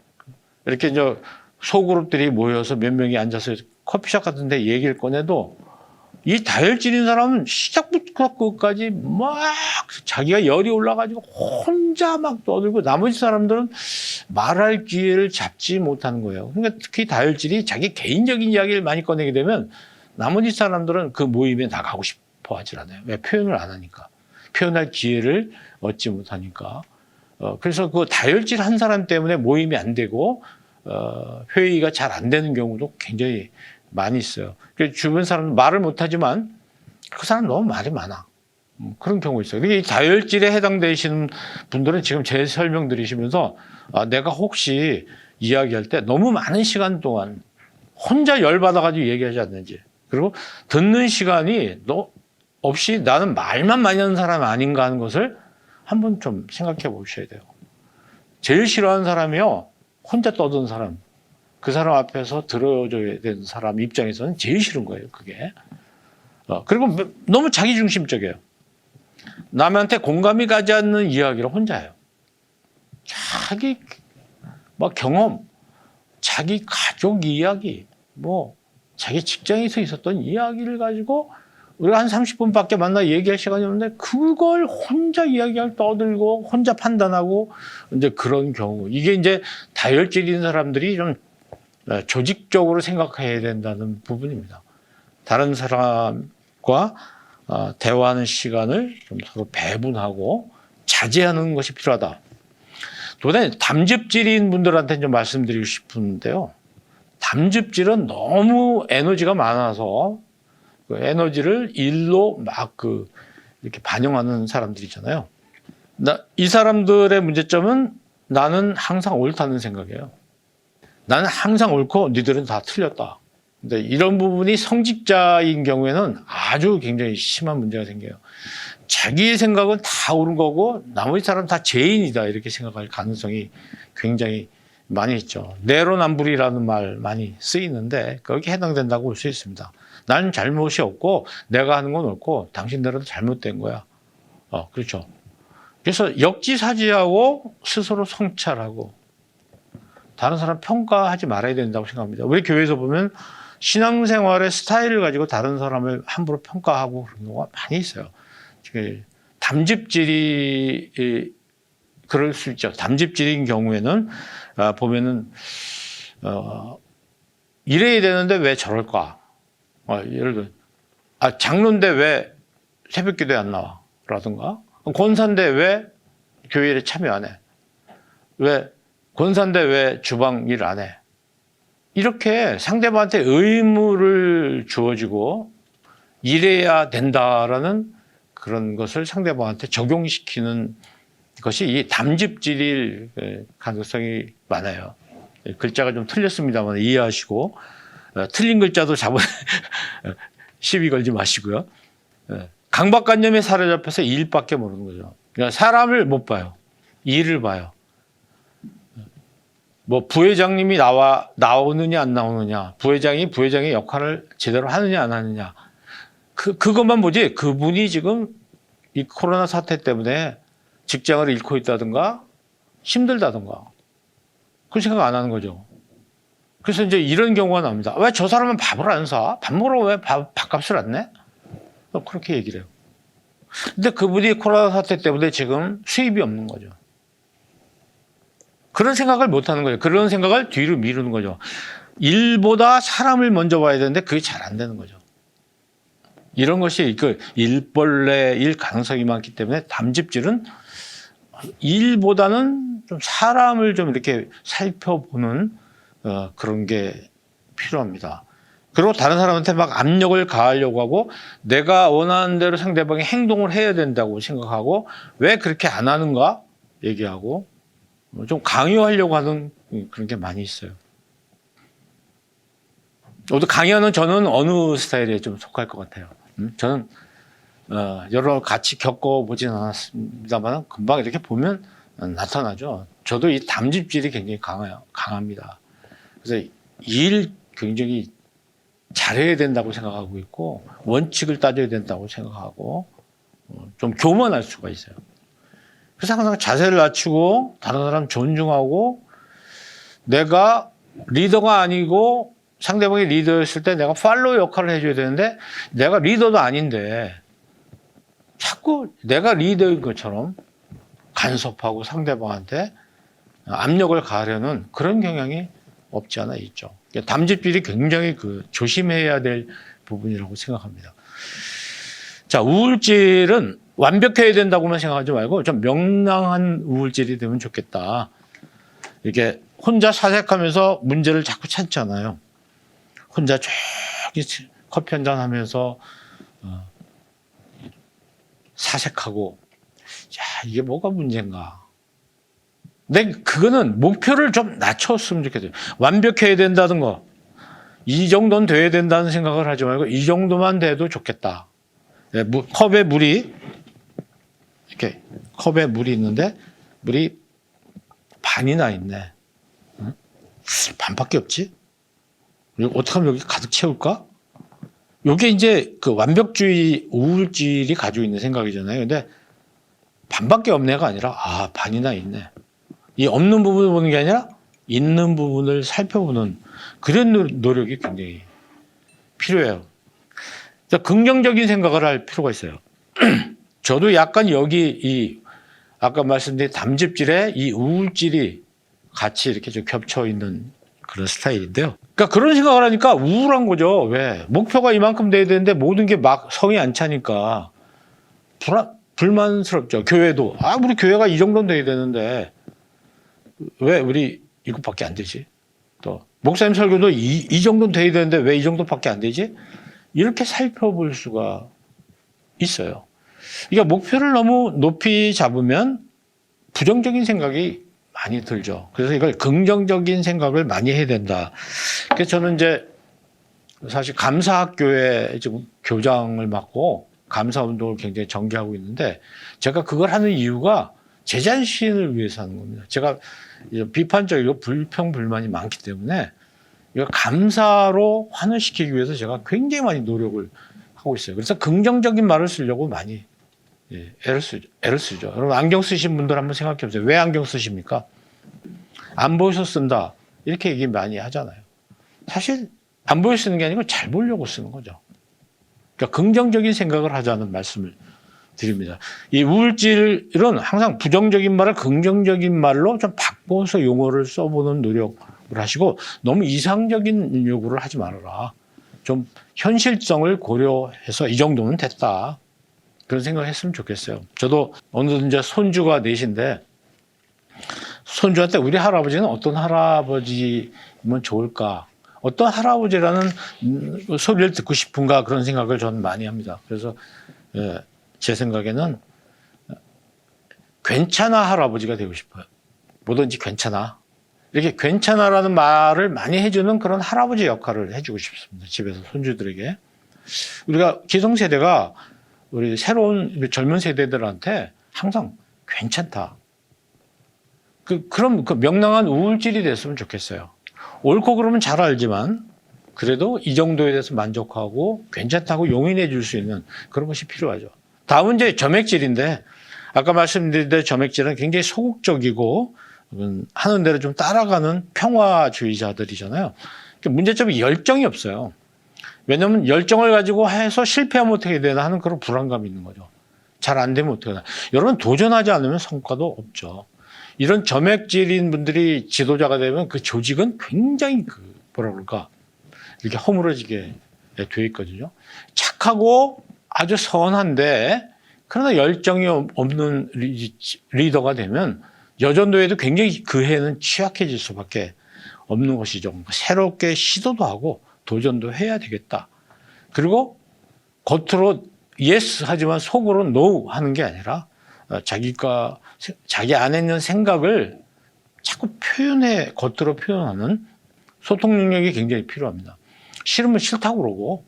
이렇게 이제 소그룹들이 모여서 몇 명이 앉아서 커피숍 같은 데 얘기를 꺼내도 이 다혈질인 사람은 시작부터 끝까지 막 자기가 열이 올라가지고 혼자 막 떠들고 나머지 사람들은 말할 기회를 잡지 못하는 거예요. 그러니까 특히 다혈질이 자기 개인적인 이야기를 많이 꺼내게 되면 나머지 사람들은 그 모임에 나가고 싶어 하질 않아요. 왜? 표현을 안 하니까. 표현할 기회를 얻지 못하니까. 그래서 그 다혈질 한 사람 때문에 모임이 안 되고 회의가 잘 안 되는 경우도 굉장히 많이 있어요. 주변 사람은 말을 못하지만 그 사람 너무 말이 많아. 그런 경우 있어요. 이 다혈질에 해당되시는 분들은 지금 제 설명 들으시면서 내가 혹시 이야기할 때 너무 많은 시간 동안 혼자 열받아가지고 얘기하지 않는지, 그리고 듣는 시간이 없이 나는 말만 많이 하는 사람 아닌가 하는 것을 한번 좀 생각해 보셔야 돼요. 제일 싫어하는 사람이요, 혼자 떠드는 사람. 그 사람 앞에서 들어줘야 되는 사람 입장에서는 제일 싫은 거예요, 그게. 그리고 너무 자기중심적이에요. 남한테 공감이 가지 않는 이야기를 혼자 해요. 자기 막 경험, 자기 가족 이야기, 자기 직장에서 있었던 이야기를 가지고 우리가 한 30분밖에 만나 얘기할 시간이 없는데 그걸 혼자 이야기할 떠들고 혼자 판단하고 이제 그런 경우. 이게 이제 다혈질인 사람들이 좀 조직적으로 생각해야 된다는 부분입니다. 다른 사람과 대화하는 시간을 좀 서로 배분하고 자제하는 것이 필요하다. 또한 담즙질인 분들한테 좀 말씀드리고 싶은데요. 담즙질은 너무 에너지가 많아서 그 에너지를 일로 막 이렇게 반영하는 사람들이잖아요. 이 사람들의 문제점은 나는 항상 옳다는 생각이에요. 나는 항상 옳고 니들은 다 틀렸다. 근데 이런 부분이 성직자인 경우에는 아주 굉장히 심한 문제가 생겨요. 자기의 생각은 다 옳은 거고 나머지 사람은 다 죄인이다 이렇게 생각할 가능성이 굉장히 많이 있죠. 내로남불이라는 말 많이 쓰이는데 거기에 해당된다고 볼 수 있습니다. 나는 잘못이 없고 내가 하는 건 옳고 당신들은 잘못된 거야. 그렇죠. 그래서 역지사지하고 스스로 성찰하고 다른 사람 평가하지 말아야 된다고 생각합니다. 우리 교회에서 보면 신앙생활의 스타일을 가지고 다른 사람을 함부로 평가하고 그런 경우가 많이 있어요. 담즙질이 그럴 수 있죠. 담즙질인 경우에는 보면은 이래야 되는데 왜 저럴까? 예를 들어 장로인데 왜 새벽기도에 안 나와? 라든가 권사인데 왜 교회에 참여 안 해? 왜 권사인데 왜 주방 일 안 해? 이렇게 상대방한테 의무를 주어지고 이래야 된다라는 그런 것을 상대방한테 적용시키는 것이 이 담즙질일 가능성이 많아요. 글자가 좀 틀렸습니다만 이해하시고 틀린 글자도 시비 걸지 마시고요. 강박관념에 사로잡혀서 일밖에 모르는 거죠. 그러니까 사람을 못 봐요. 일을 봐요. 부회장님이 나오느냐 안 나오느냐, 부회장의 역할을 제대로 하느냐 안 하느냐, 그것만 보지 그분이 지금 이 코로나 사태 때문에 직장을 잃고 있다든가 힘들다든가 그 생각 안 하는 거죠. 그래서 이제 이런 경우가 납니다. 왜 저 사람은 밥을 안 사? 밥 먹으러 왜 밥값을 안 내? 그렇게 얘기를 해요. 근데 그분이 코로나 사태 때문에 지금 수입이 없는 거죠. 그런 생각을 못 하는 거죠. 그런 생각을 뒤로 미루는 거죠. 일보다 사람을 먼저 봐야 되는데 그게 잘 안 되는 거죠. 이런 것이 일벌레일 가능성이 많기 때문에 담즙질은 일보다는 좀 사람을 좀 이렇게 살펴보는 그런 게 필요합니다. 그리고 다른 사람한테 막 압력을 가하려고 하고 내가 원하는 대로 상대방이 행동을 해야 된다고 생각하고 왜 그렇게 안 하는가 얘기하고 좀 강요하려고 하는 그런 게 많이 있어요. 강요하는 저는 어느 스타일에 좀 속할 것 같아요. 저는 여러 같이 겪어보진 않았습니다만 금방 이렇게 보면 나타나죠. 저도 이 담즙질이 굉장히 강합니다. 그래서 일 굉장히 잘해야 된다고 생각하고 있고 원칙을 따져야 된다고 생각하고 좀 교만할 수가 있어요. 그래서 항상 자세를 낮추고 다른 사람 존중하고 내가 리더가 아니고 상대방이 리더였을 때 내가 팔로우 역할을 해줘야 되는데 내가 리더도 아닌데 자꾸 내가 리더인 것처럼 간섭하고 상대방한테 압력을 가하려는 그런 경향이 없지 않아 있죠. 담즙질이 굉장히 조심해야 될 부분이라고 생각합니다. 자, 우울질은 완벽해야 된다고만 생각하지 말고 좀 명랑한 우울질이 되면 좋겠다. 이렇게 혼자 사색하면서 문제를 자꾸 찾잖아요. 혼자 저기 커피 한잔 하면서 사색하고, 야, 이게 뭐가 문제인가. 근데 그거는 목표를 좀 낮췄으면 좋겠어요. 완벽해야 된다는 거, 이 정도는 돼야 된다는 생각을 하지 말고 이 정도만 돼도 좋겠다. 컵에 물이 이렇게 컵에 물이 있는데 물이 반이나 있네. 응? 반밖에 없지? 어떻게 하면 여기 가득 채울까? 이게 이제 완벽주의 우울질이 가지고 있는 생각이잖아요. 근데 반밖에 없네가 아니라 반이나 있네. 이 없는 부분을 보는 게 아니라 있는 부분을 살펴보는 그런 노력이 굉장히 필요해요. 긍정적인 생각을 할 필요가 있어요. 저도 약간 여기 아까 말씀드린 담즙질에 이 우울질이 같이 이렇게 좀 겹쳐 있는 그런 스타일인데요. 그러니까 그런 생각을 하니까 우울한 거죠. 왜? 목표가 이만큼 돼야 되는데 모든 게 막 성이 안 차니까 불만스럽죠. 교회도 우리 교회가 이 정도는 돼야 되는데 왜 우리 이것밖에 안 되지? 또 목사님 설교도 이 정도는 돼야 되는데 왜 이 정도밖에 안 되지? 이렇게 살펴볼 수가 있어요. 그러니까 목표를 너무 높이 잡으면 부정적인 생각이 많이 들죠. 그래서 이걸 긍정적인 생각을 많이 해야 된다. 그래서 저는 이제 사실 감사학교에 지금 교장을 맡고 감사운동을 굉장히 전개하고 있는데 제가 그걸 하는 이유가 제 자신을 위해서 하는 겁니다. 제가 비판적이고 불평불만이 많기 때문에 이걸 감사로 환원시키기 위해서 제가 굉장히 많이 노력을 하고 있어요. 그래서 긍정적인 말을 쓰려고 많이 애를 쓰죠. 여러분 안경 쓰신 분들 한번 생각해 보세요. 왜 안경 쓰십니까? 안 보여서 쓴다. 이렇게 얘기 많이 하잖아요. 사실 안 보여 쓰는 게 아니고 잘 보려고 쓰는 거죠. 그러니까 긍정적인 생각을 하자는 말씀을 드립니다. 이 우울질은 항상 부정적인 말을 긍정적인 말로 좀 바꿔서 용어를 써보는 노력을 하시고 너무 이상적인 요구를 하지 말아라. 좀 현실성을 고려해서 이 정도는 됐다. 그런 생각을 했으면 좋겠어요. 저도 어느덧 이제 손주가 넷인데 손주한테 우리 할아버지는 어떤 할아버지면 좋을까? 어떤 할아버지라는 소리를 듣고 싶은가 그런 생각을 저는 많이 합니다. 그래서 제 생각에는 괜찮아 할아버지가 되고 싶어요. 뭐든지 괜찮아. 이렇게 괜찮아라는 말을 많이 해주는 그런 할아버지 역할을 해주고 싶습니다. 집에서 손주들에게. 우리가 기성세대가 우리 새로운 젊은 세대들한테 항상 괜찮다. 그럼 명랑한 우울질이 됐으면 좋겠어요. 옳고 그러면 잘 알지만 그래도 이 정도에 대해서 만족하고 괜찮다고 용인해 줄 수 있는 그런 것이 필요하죠. 다음은 이제 점액질인데 아까 말씀드린 대로 점액질은 굉장히 소극적이고 하는 대로 좀 따라가는 평화주의자들이잖아요. 문제점이 열정이 없어요. 왜냐하면 열정을 가지고 해서 실패하면 어떻게 되나 하는 그런 불안감이 있는 거죠. 잘 안 되면 어떻게 되나. 여러분 도전하지 않으면 성과도 없죠. 이런 점액질인 분들이 지도자가 되면 그 조직은 굉장히 이렇게 허물어지게 되어 있거든요. 착하고 아주 선한데 그러나 열정이 없는 리더가 되면 여전도에도 굉장히 그 해는 취약해질 수밖에 없는 것이죠. 새롭게 시도도 하고 도전도 해야 되겠다. 그리고 겉으로 yes 하지만 속으로 no 하는 게 아니라 자기 안에 있는 생각을 자꾸 겉으로 표현하는 소통 능력이 굉장히 필요합니다. 싫으면 싫다고 그러고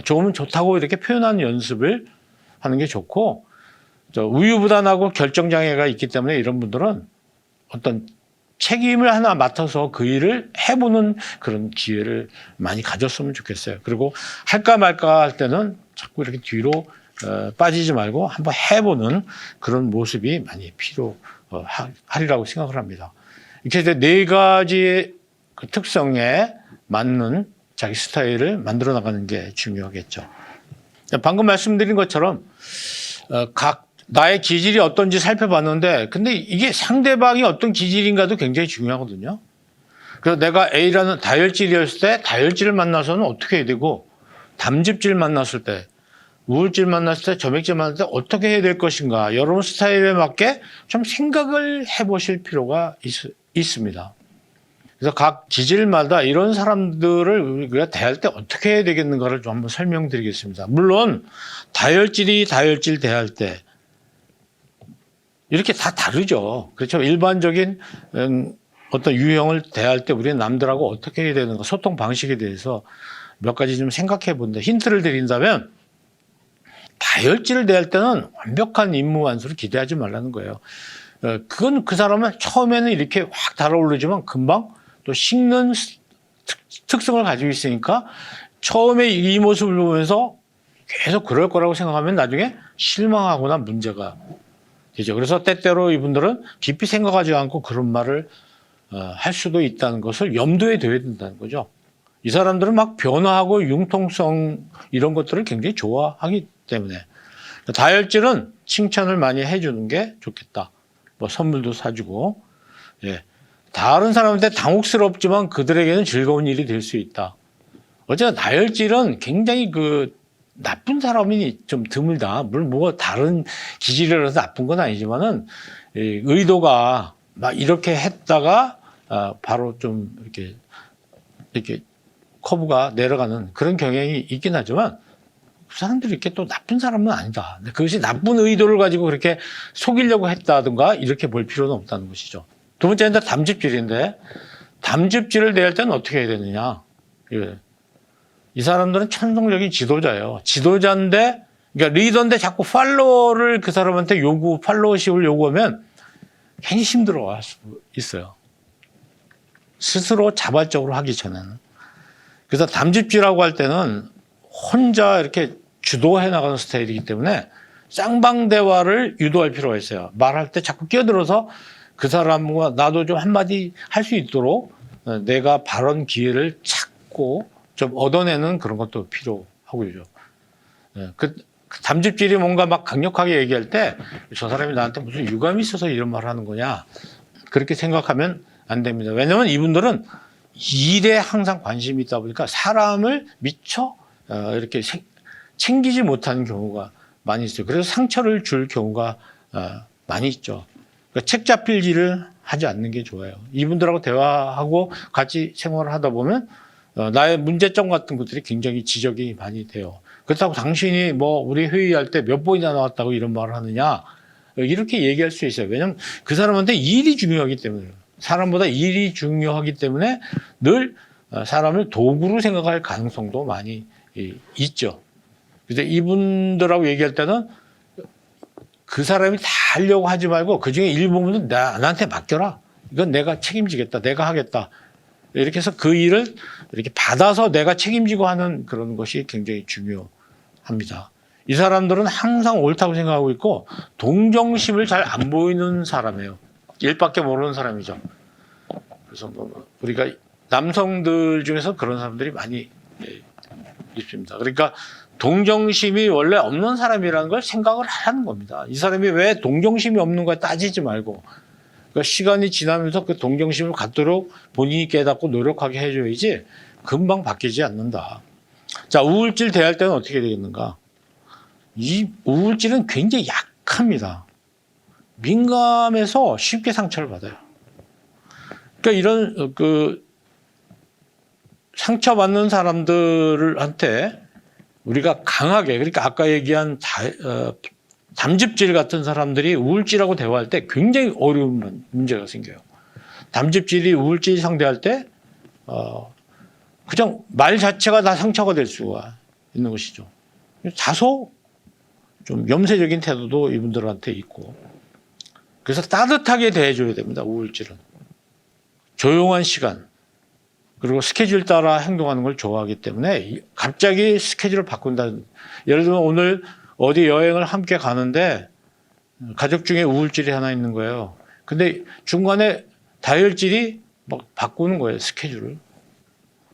좋으면 좋다고 이렇게 표현하는 연습을 하는 게 좋고 우유부단하고 결정장애가 있기 때문에 이런 분들은 어떤 책임을 하나 맡아서 그 일을 해보는 그런 기회를 많이 가졌으면 좋겠어요. 그리고 할까 말까 할 때는 자꾸 이렇게 뒤로 빠지지 말고 한번 해보는 그런 모습이 많이 필요하리라고 생각을 합니다. 이렇게 네 가지의 그 특성에 맞는 자기 스타일을 만들어 나가는 게 중요하겠죠. 방금 말씀드린 것처럼 각 나의 기질이 어떤지 살펴봤는데 근데 이게 상대방이 어떤 기질인가도 굉장히 중요하거든요. 그래서 내가 A라는 다혈질이었을 때 다혈질을 만나서는 어떻게 해야 되고 담즙질 만났을 때 우울질 만났을 때 점액질 만났을 때 어떻게 해야 될 것인가 여러분 스타일에 맞게 좀 생각을 해보실 필요가 있습니다. 그래서 각 기질마다 이런 사람들을 우리가 대할 때 어떻게 해야 되겠는가를 좀 한번 설명드리겠습니다. 물론 다혈질이 다혈질 대할 때 이렇게 다 다르죠. 그렇죠. 일반적인 어떤 유형을 대할 때 우리는 남들하고 어떻게 해야 되는가 소통 방식에 대해서 몇 가지 좀 생각해 본다. 힌트를 드린다면 다혈질을 대할 때는 완벽한 임무 완수를 기대하지 말라는 거예요. 그건 그 사람은 처음에는 이렇게 확 달아오르지만 금방 또 식는 특성을 가지고 있으니까 처음에 이 모습을 보면서 계속 그럴 거라고 생각하면 나중에 실망하거나 문제가 되죠. 그래서 때때로 이분들은 깊이 생각하지 않고 그런 말을 할 수도 있다는 것을 염두에 둬야 된다는 거죠. 이 사람들은 막 변화하고 융통성 이런 것들을 굉장히 좋아하기 때문에 다혈질은 칭찬을 많이 해주는 게 좋겠다. 뭐 선물도 사주고, 예. 다른 사람한테 당혹스럽지만 그들에게는 즐거운 일이 될 수 있다. 어쨌든 다혈질은 굉장히 나쁜 사람이 좀 드물다. 물론 뭐 다른 기질이라서 나쁜 건 아니지만은 의도가 막 이렇게 했다가 바로 좀 이렇게 커브가 내려가는 그런 경향이 있긴 하지만 그 사람들이 이렇게 또 나쁜 사람은 아니다. 그것이 나쁜 의도를 가지고 그렇게 속이려고 했다든가 이렇게 볼 필요는 없다는 것이죠. 두 번째는 담즙질인데 담즙질을 대할 때는 어떻게 해야 되느냐. 이 사람들은 천성적인 지도자예요. 지도자인데 그러니까 리더인데 자꾸 팔로워를 그 사람한테 팔로워십을 요구하면 괜히 힘들어할 수 있어요. 스스로 자발적으로 하기 전에는. 그래서 담즙질이라고 할 때는 혼자 이렇게 주도해 나가는 스타일이기 때문에 쌍방 대화를 유도할 필요가 있어요. 말할 때 자꾸 끼어들어서 그 사람과 나도 좀 한마디 할 수 있도록 내가 발언 기회를 찾고 좀 얻어내는 그런 것도 필요하고요. 그 담즙질이 뭔가 막 강력하게 얘기할 때 저 사람이 나한테 무슨 유감이 있어서 이런 말을 하는 거냐 그렇게 생각하면 안 됩니다. 왜냐하면 이분들은 일에 항상 관심이 있다 보니까 사람을 미처 이렇게 챙기지 못하는 경우가 많이 있어요. 그래서 상처를 줄 경우가 많이 있죠. 그러니까 책 잡힐 일을 하지 않는 게 좋아요. 이분들하고 대화하고 같이 생활을 하다 보면 나의 문제점 같은 것들이 굉장히 지적이 많이 돼요. 그렇다고 당신이 뭐 우리 회의할 때 몇 번이나 나왔다고 이런 말을 하느냐 이렇게 얘기할 수 있어요. 왜냐하면 그 사람한테 일이 중요하기 때문에 사람보다 일이 중요하기 때문에 늘 사람을 도구로 생각할 가능성도 많이 있죠. 그래서 이분들하고 얘기할 때는 그 사람이 다 하려고 하지 말고 그중에 일부분은 나한테 맡겨라. 이건 내가 책임지겠다. 내가 하겠다. 이렇게 해서 그 일을 이렇게 받아서 내가 책임지고 하는 그런 것이 굉장히 중요합니다. 이 사람들은 항상 옳다고 생각하고 있고 동정심을 잘 안 보이는 사람이에요. 일밖에 모르는 사람이죠. 그래서 우리가 남성들 중에서 그런 사람들이 많이 있습니다. 그러니까 동정심이 원래 없는 사람이라는 걸 생각을 하라는 겁니다. 이 사람이 왜 동정심이 없는가 따지지 말고 그러니까 시간이 지나면서 그 동정심을 갖도록 본인이 깨닫고 노력하게 해줘야지 금방 바뀌지 않는다. 자, 우울질 대할 때는 어떻게 되겠는가? 이 우울질은 굉장히 약합니다. 민감해서 쉽게 상처를 받아요. 그러니까 이런 상처받는 사람들한테 우리가 강하게 그러니까 아까 얘기한 담즙질 같은 사람들이 우울질하고 대화할 때 굉장히 어려운 문제가 생겨요. 담즙질이 우울질 상대할 때 그냥 말 자체가 다 상처가 될 수가 있는 것이죠. 다소 좀 염세적인 태도도 이분들한테 있고 그래서 따뜻하게 대해줘야 됩니다. 우울질은. 조용한 시간 그리고 스케줄 따라 행동하는 걸 좋아하기 때문에 갑자기 스케줄을 바꾼다. 예를 들면 오늘 어디 여행을 함께 가는데 가족 중에 우울질이 하나 있는 거예요. 근데 중간에 다혈질이 막 바꾸는 거예요, 스케줄을.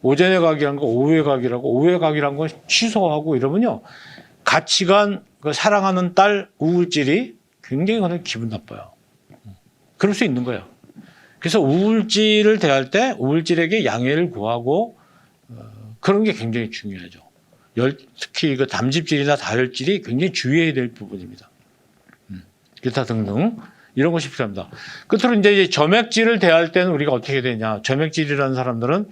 오전에 가기란 거 오후에 가기라고, 오후에 가기란 거 취소하고 이러면요. 같이 간 그 사랑하는 딸 우울질이 굉장히 기분 나빠요. 그럴 수 있는 거예요. 그래서 우울질을 대할 때 우울질에게 양해를 구하고 그런 게 굉장히 중요하죠. 특히 그 담즙질이나 다혈질이 굉장히 주의해야 될 부분입니다. 기타 등등 이런 것이 필요합니다. 끝으로 이제 점액질을 대할 때는 우리가 어떻게 되냐. 점액질이라는 사람들은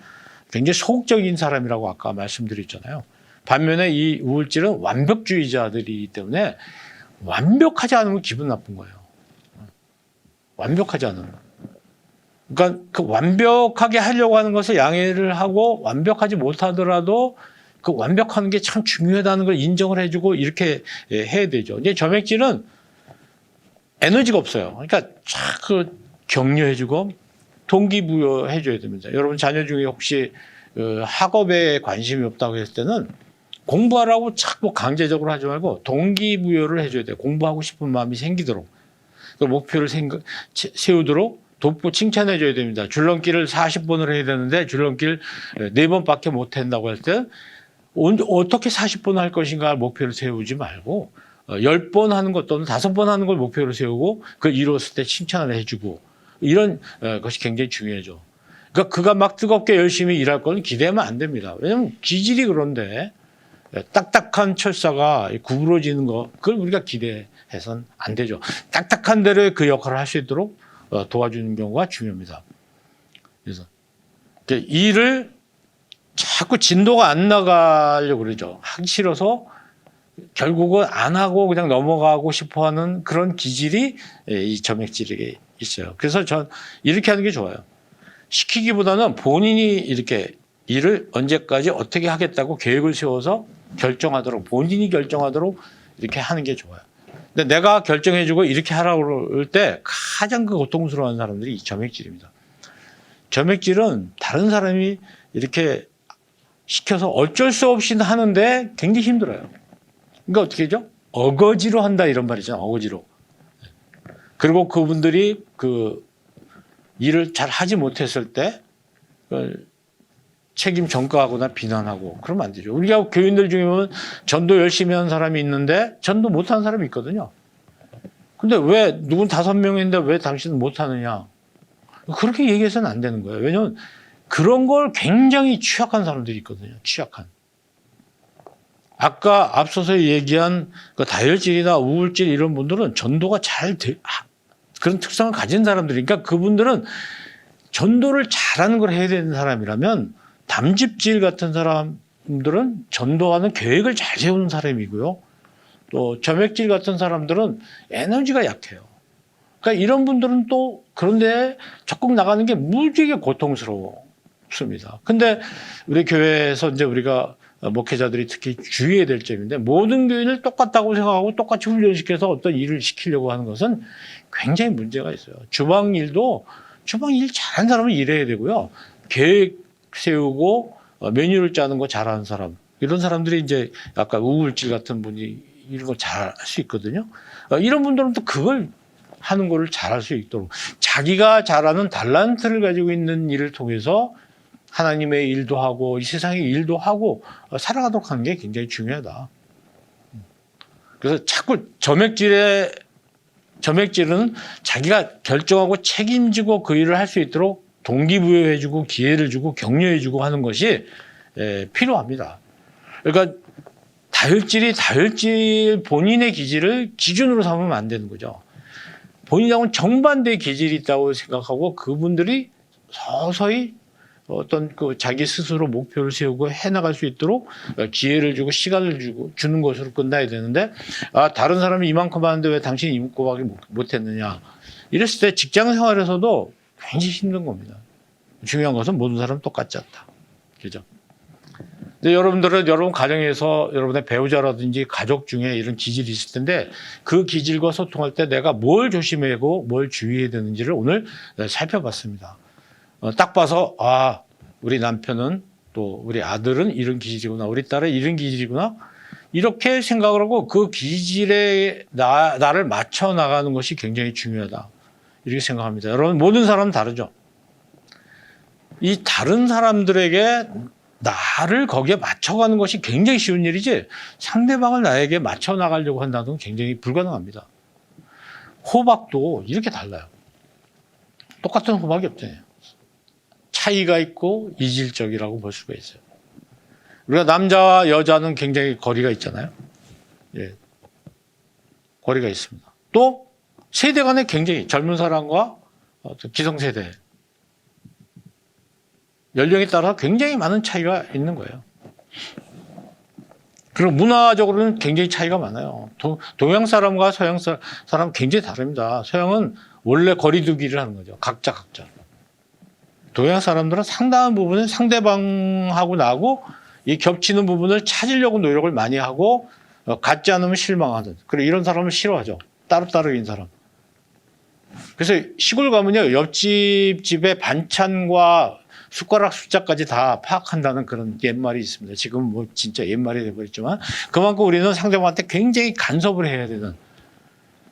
굉장히 소극적인 사람이라고 아까 말씀드렸잖아요. 반면에 이 우울질은 완벽주의자들이기 때문에 완벽하지 않으면 기분 나쁜 거예요. 완벽하지 않으면. 그러니까 그 완벽하게 하려고 하는 것을 양해를 하고 완벽하지 못하더라도 그 완벽하는 게 참 중요하다는 걸 인정을 해주고 이렇게 해야 되죠. 이제 점액질은 에너지가 없어요. 그러니까 그 격려해주고 동기부여해줘야 됩니다. 여러분 자녀 중에 혹시 학업에 관심이 없다고 했을 때는 공부하라고 자꾸 강제적으로 하지 말고 동기부여를 해줘야 돼요. 공부하고 싶은 마음이 생기도록. 그 목표를 세우도록 돕고 칭찬해줘야 됩니다. 줄넘기를 40번을 해야 되는데 줄넘기를 4번밖에 못 한다고 할 때 어떻게 40번 할 것인가 목표를 세우지 말고 10번 하는 것 또는 5번 하는 걸 목표로 세우고 그걸 이뤘을 때 칭찬을 해주고 이런 것이 굉장히 중요하죠. 그러니까 그가 막 뜨겁게 열심히 일할 건 기대하면 안 됩니다. 왜냐하면 기질이 그런데 딱딱한 철사가 구부러지는 거 그걸 우리가 기대해서는 안 되죠. 딱딱한 대로 그 역할을 할 수 있도록 도와주는 경우가 중요합니다. 그래서 일을 자꾸 진도가 안 나가려고 그러죠. 하기 싫어서 결국은 안 하고 그냥 넘어가고 싶어하는 그런 기질이 이 점액질에게 있어요. 그래서 전 이렇게 하는 게 좋아요. 시키기보다는 본인이 이렇게 일을 언제까지 어떻게 하겠다고 계획을 세워서 결정하도록 본인이 결정하도록 이렇게 하는 게 좋아요. 근데 내가 결정해주고 이렇게 하라고 그럴 때 가장 그 고통스러워하는 사람들이 이 점액질입니다. 점액질은 다른 사람이 이렇게 시켜서 어쩔 수 없이 하는데 굉장히 힘들어요. 그러니까 어떻게 하죠? 어거지로 한다 이런 말이잖아요. 어거지로. 그리고 그분들이 그 일을 잘 하지 못했을 때 책임 전가하거나 비난하고 그러면 안 되죠. 우리가 교인들 중에 보면 전도 열심히 하는 사람이 있는데 전도 못하는 사람이 있거든요. 근데 왜 누군 5명인데 왜 당신은 못하느냐. 그렇게 얘기해서는 안 되는 거예요. 왜냐하면 그런 걸 굉장히 취약한 사람들이 있거든요. 취약한. 아까 앞서서 얘기한 그 다혈질이나 우울질 이런 분들은 전도가 그런 특성을 가진 사람들이니까 그분들은 전도를 잘하는 걸 해야 되는 사람이라면 담즙질 같은 사람들은 전도하는 계획을 잘 세우는 사람이고요. 또 점액질 같은 사람들은 에너지가 약해요. 그러니까 이런 분들은 또 그런데 적극 나가는 게 무지하게 고통스럽습니다. 근데 우리 교회에서 이제 우리가 목회자들이 특히 주의해야 될 점인데 모든 교인을 똑같다고 생각하고 똑같이 훈련시켜서 어떤 일을 시키려고 하는 것은 굉장히 문제가 있어요. 주방 일 잘하는 사람은 일해야 되고요. 계획 세우고 메뉴를 짜는 거 잘하는 사람 이런 사람들이 이제 아까 우울질 같은 분이 이런 거 잘 할 수 있거든요. 이런 분들은 또 그걸 하는 거를 잘할 수 있도록 자기가 잘하는 달란트를 가지고 있는 일을 통해서 하나님의 일도 하고 이 세상의 일도 하고 살아가도록 하는 게 굉장히 중요하다. 그래서 자꾸 점액질은 자기가 결정하고 책임지고 그 일을 할 수 있도록 동기부여해주고 기회를 주고 격려해주고 하는 것이 필요합니다. 그러니까 다혈질 본인의 기질을 기준으로 삼으면 안 되는 거죠. 본인하고는 정반대의 기질이 있다고 생각하고 그분들이 서서히 어떤 그 자기 스스로 목표를 세우고 해나갈 수 있도록 기회를 주고 시간을 주는 것으로 끝나야 되는데 다른 사람이 이만큼 하는데 왜 당신이 이만큼밖에 못했느냐 이랬을 때 직장 생활에서도 굉장히 힘든 겁니다. 중요한 것은 모든 사람은 똑같지 않다. 그죠? 근데 여러분 가정에서 여러분의 배우자라든지 가족 중에 이런 기질이 있을 텐데 그 기질과 소통할 때 내가 뭘 조심하고 뭘 주의해야 되는지를 오늘 살펴봤습니다. 딱 봐서 우리 남편은 또 우리 아들은 이런 기질이구나 우리 딸은 이런 기질이구나 이렇게 생각을 하고 그 기질에 나를 맞춰 나가는 것이 굉장히 중요하다 이렇게 생각합니다. 여러분 모든 사람은 다르죠. 이 다른 사람들에게 나를 거기에 맞춰가는 것이 굉장히 쉬운 일이지 상대방을 나에게 맞춰 나가려고 한다는 건 굉장히 불가능합니다. 호박도 이렇게 달라요. 똑같은 호박이 없잖아요. 차이가 있고 이질적이라고 볼 수가 있어요. 우리가 남자와 여자는 굉장히 거리가 있잖아요. 예, 거리가 있습니다. 또 세대 간에 굉장히 젊은 사람과 기성세대 연령에 따라 굉장히 많은 차이가 있는 거예요. 그리고 문화적으로는 굉장히 차이가 많아요. 동양 사람과 서양 사람은 굉장히 다릅니다. 서양은 원래 거리두기를 하는 거죠. 각자. 동양 사람들은 상당한 부분은 상대방하고 나하고 이 겹치는 부분을 찾으려고 노력을 많이 하고 같지 않으면 실망하는. 그리고 이런 사람을 싫어하죠. 따로따로인 사람. 그래서 시골 가면요. 옆집 집의 반찬과 숟가락 숫자까지 다 파악한다는 그런 옛말이 있습니다. 지금 뭐 진짜 옛말이 돼버렸지만 그만큼 우리는 상대방한테 굉장히 간섭을 해야 되는.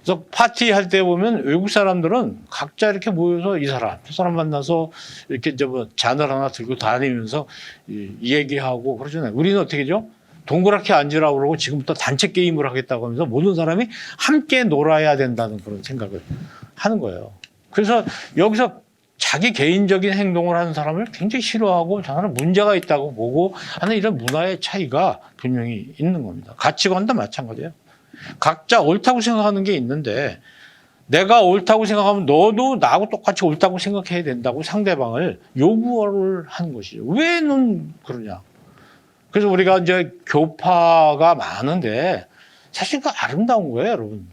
그래서 파티할 때 보면 외국 사람들은 각자 이렇게 모여서 이 사람, 저 사람 만나서 이렇게 이제 뭐 잔을 하나 들고 다니면서 얘기하고 그러잖아요. 우리는 어떻게 하죠? 동그랗게 앉으라고 그러고 지금부터 단체 게임을 하겠다고 하면서 모든 사람이 함께 놀아야 된다는 그런 생각을 하는 거예요. 그래서 여기서 자기 개인적인 행동을 하는 사람을 굉장히 싫어하고 저 사람은 문제가 있다고 보고 하는 이런 문화의 차이가 분명히 있는 겁니다. 가치관도 마찬가지예요. 각자 옳다고 생각하는 게 있는데 내가 옳다고 생각하면 너도 나하고 똑같이 옳다고 생각해야 된다고 상대방을 요구를 하는 것이죠. 왜 넌 그러냐. 그래서 우리가 이제 교파가 많은데 사실 그 아름다운 거예요, 여러분.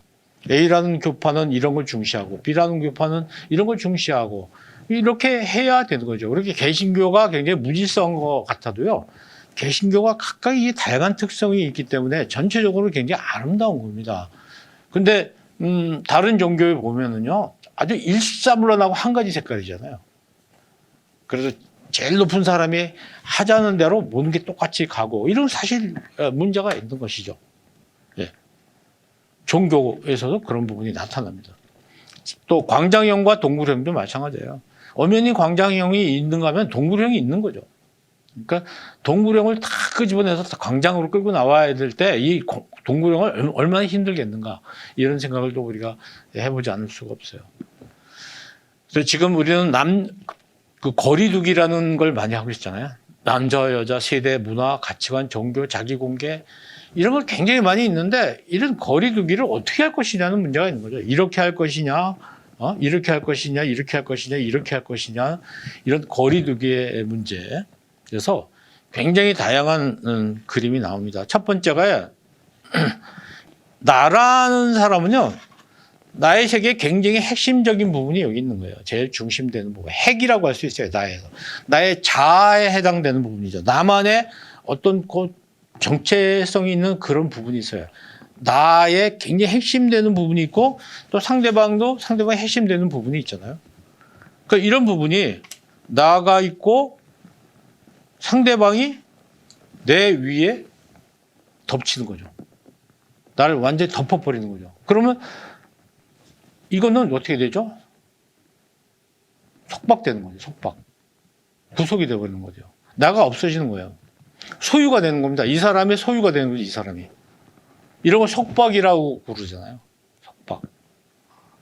A라는 교파는 이런 걸 중시하고 B라는 교파는 이런 걸 중시하고 이렇게 해야 되는 거죠. 그렇게 개신교가 굉장히 무질서한 것 같아도요. 개신교가 각각의 다양한 특성이 있기 때문에 전체적으로 굉장히 아름다운 겁니다. 근데 다른 종교에 보면은요. 아주 일사불란하고 한 가지 색깔이잖아요. 그래서 제일 높은 사람이 하자는 대로 모든 게 똑같이 가고 이런 사실 문제가 있는 것이죠. 예. 종교에서도 그런 부분이 나타납니다. 또 광장형과 동굴형도 마찬가지예요. 엄연히 광장형이 있는가 하면 동굴형이 있는 거죠. 그러니까 동굴형을 다 끄집어내서 광장으로 끌고 나와야 될 때 이 동굴형을 얼마나 힘들겠는가 이런 생각을 또 우리가 해보지 않을 수가 없어요. 그래서 지금 우리는 그 거리두기라는 걸 많이 하고 있잖아요. 남자, 여자, 세대, 문화, 가치관, 종교, 자기공개 이런 걸 굉장히 많이 있는데 이런 거리두기를 어떻게 할 것이냐는 문제가 있는 거죠. 이렇게 할 것이냐, 이렇게 할 것이냐, 이렇게 할 것이냐, 이렇게 할 것이냐 이런 거리두기의 문제. 그래서 굉장히 다양한 그림이 나옵니다. 첫 번째가 나라는 사람은요. 나의 세계에 굉장히 핵심적인 부분이 여기 있는 거예요. 제일 중심되는 부분. 핵이라고 할 수 있어요. 나의 자아에 해당되는 부분이죠. 나만의 어떤 정체성이 있는 그런 부분이 있어요. 나의 굉장히 핵심되는 부분이 있고 또 상대방의 핵심되는 부분이 있잖아요. 그러니까 이런 부분이 나가 있고 상대방이 내 위에 덮치는 거죠. 나를 완전히 덮어버리는 거죠. 그러면 이거는 어떻게 되죠? 속박되는 거죠. 속박. 구속이 되어버리는 거죠. 나가 없어지는 거예요. 소유가 되는 겁니다. 이 사람의 소유가 되는 거죠. 이 사람이. 이런 걸 속박이라고 부르잖아요. 속박.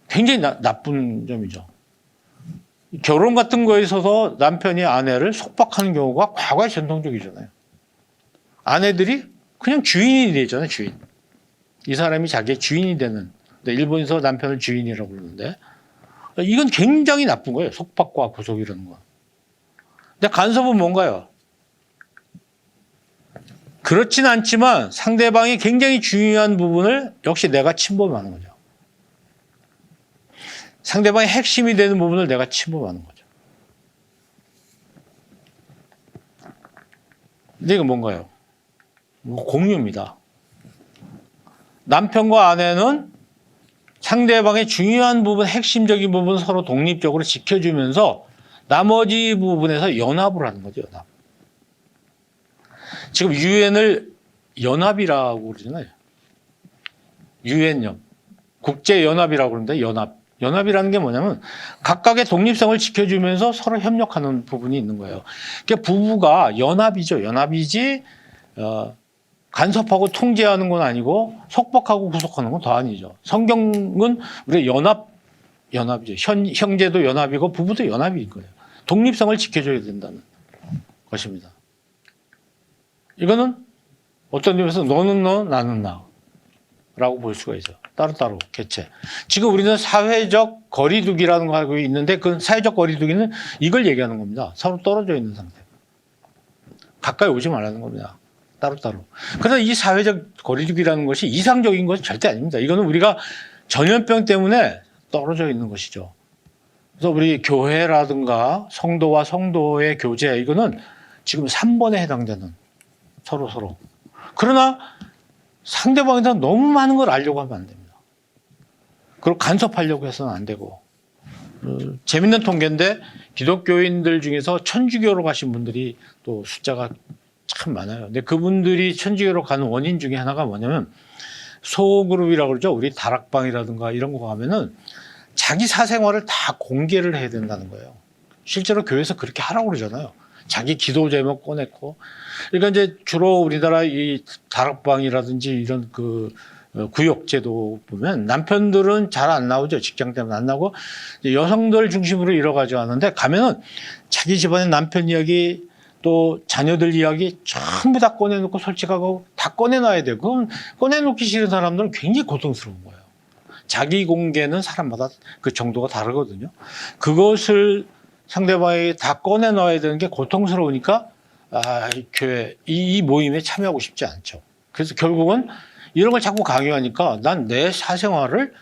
굉장히 나쁜 점이죠. 결혼 같은 거에 있어서 남편이 아내를 속박하는 경우가 과거에 전통적이잖아요. 아내들이 그냥 주인이 되잖아요. 주인. 이 사람이 자기의 주인이 되는. 일본에서 남편을 주인이라고 그러는데 이건 굉장히 나쁜 거예요. 속박과 구속이라는 거. 근데 간섭은 뭔가요? 그렇진 않지만 상대방이 굉장히 중요한 부분을 역시 내가 침범하는 거죠. 상대방의 핵심이 되는 부분을 내가 침범하는 거죠. 근데 이건 뭔가요? 공유입니다. 남편과 아내는 상대방의 중요한 부분, 핵심적인 부분 서로 독립적으로 지켜주면서 나머지 부분에서 연합을 하는 거죠. 연합. 지금 유엔을 연합이라고 그러잖아요. 유엔연. 국제연합이라고 그러는데 연합. 연합이라는 게 뭐냐면 각각의 독립성을 지켜주면서 서로 협력하는 부분이 있는 거예요. 그러니까 부부가 연합이죠. 연합이지 간섭하고 통제하는 건 아니고 속박하고 구속하는 건 더 아니죠. 성경은 우리 연합이죠. 형제도 연합이고 부부도 연합인 거예요. 독립성을 지켜줘야 된다는 것입니다. 이거는 어떤 점에서 너는 너, 나는 나라고 볼 수가 있어요. 따로따로 개체. 지금 우리는 사회적 거리두기라는 거 알고 있는데 그 사회적 거리두기는 이걸 얘기하는 겁니다. 서로 떨어져 있는 상태. 가까이 오지 말라는 겁니다. 따로따로. 그러나 이 사회적 거리두기라는 것이 이상적인 것은 절대 아닙니다. 이거는 우리가 전염병 때문에 떨어져 있는 것이죠. 그래서 우리 교회라든가 성도와 성도의 교제, 이거는 지금 3번에 해당되는 서로. 그러나 상대방에 대한 너무 많은 걸 알려고 하면 안 됩니다. 그리고 간섭하려고 해서는 안 되고. 재밌는 통계인데 기독교인들 중에서 천주교로 가신 분들이 또 숫자가 참 많아요. 근데 그분들이 천주교로 가는 원인 중에 하나가 뭐냐면 소그룹이라고 그러죠. 우리 다락방이라든가 이런 거 가면은 자기 사생활을 다 공개를 해야 된다는 거예요. 실제로 교회에서 그렇게 하라고 그러잖아요. 자기 기도 제목 꺼냈고. 그러니까 이제 주로 우리나라 이 다락방이라든지 이런 그 구역제도 보면 남편들은 잘 안 나오죠. 직장 때문에 안 나오고 여성들 중심으로 이뤄가지고 하는데 가면은 자기 집안의 남편 이야기 또 자녀들 이야기 전부 다 꺼내놓고 솔직하고 다 꺼내놔야 되고 그럼 꺼내놓기 싫은 사람들은 굉장히 고통스러운 거예요. 자기 공개는 사람마다 그 정도가 다르거든요. 그것을 상대방이 다 꺼내놔야 되는 게 고통스러우니까 교회 이 모임에 참여하고 싶지 않죠. 그래서 결국은 이런 걸 자꾸 강요하니까 난 내 사생활을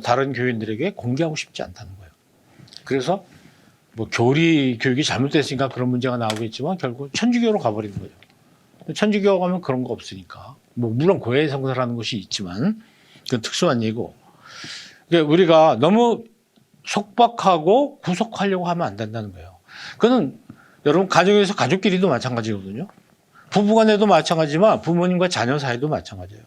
다른 교인들에게 공개하고 싶지 않다는 거예요. 그래서 뭐 교리 교육이 잘못됐으니까 그런 문제가 나오겠지만 결국 천주교로 가버리는 거죠. 천주교 가면 그런 거 없으니까. 뭐 물론 고해 성사라는 것이 있지만 그건 특수한 예고. 그러니까 우리가 너무 속박하고 구속하려고 하면 안 된다는 거예요. 그거는 여러분 가정에서 가족끼리도 마찬가지거든요. 부부간에도 마찬가지지만 부모님과 자녀 사이도 마찬가지예요.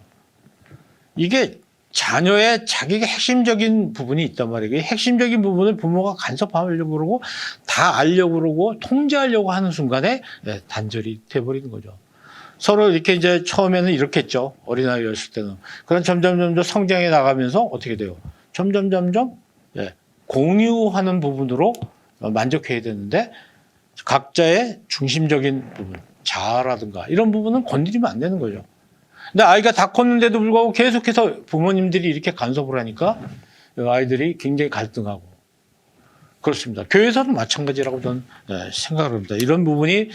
이게 자녀의 자기가 핵심적인 부분이 있단 말이에요. 핵심적인 부분을 부모가 간섭하려고 그러고 다 알려고 그러고 통제하려고 하는 순간에 단절이 돼버리는 거죠. 서로 이렇게 이제 처음에는 이렇게 했죠. 어린아이였을 때는. 그런 점점 성장해 나가면서 어떻게 돼요? 점점 공유하는 부분으로 만족해야 되는데 각자의 중심적인 부분, 자아라든가 이런 부분은 건드리면 안 되는 거죠. 근데 아이가 다 컸는데도 불구하고 계속해서 부모님들이 이렇게 간섭을 하니까 아이들이 굉장히 갈등하고 그렇습니다. 교회에서도 마찬가지라고 저는 생각을 합니다. 이런 부분이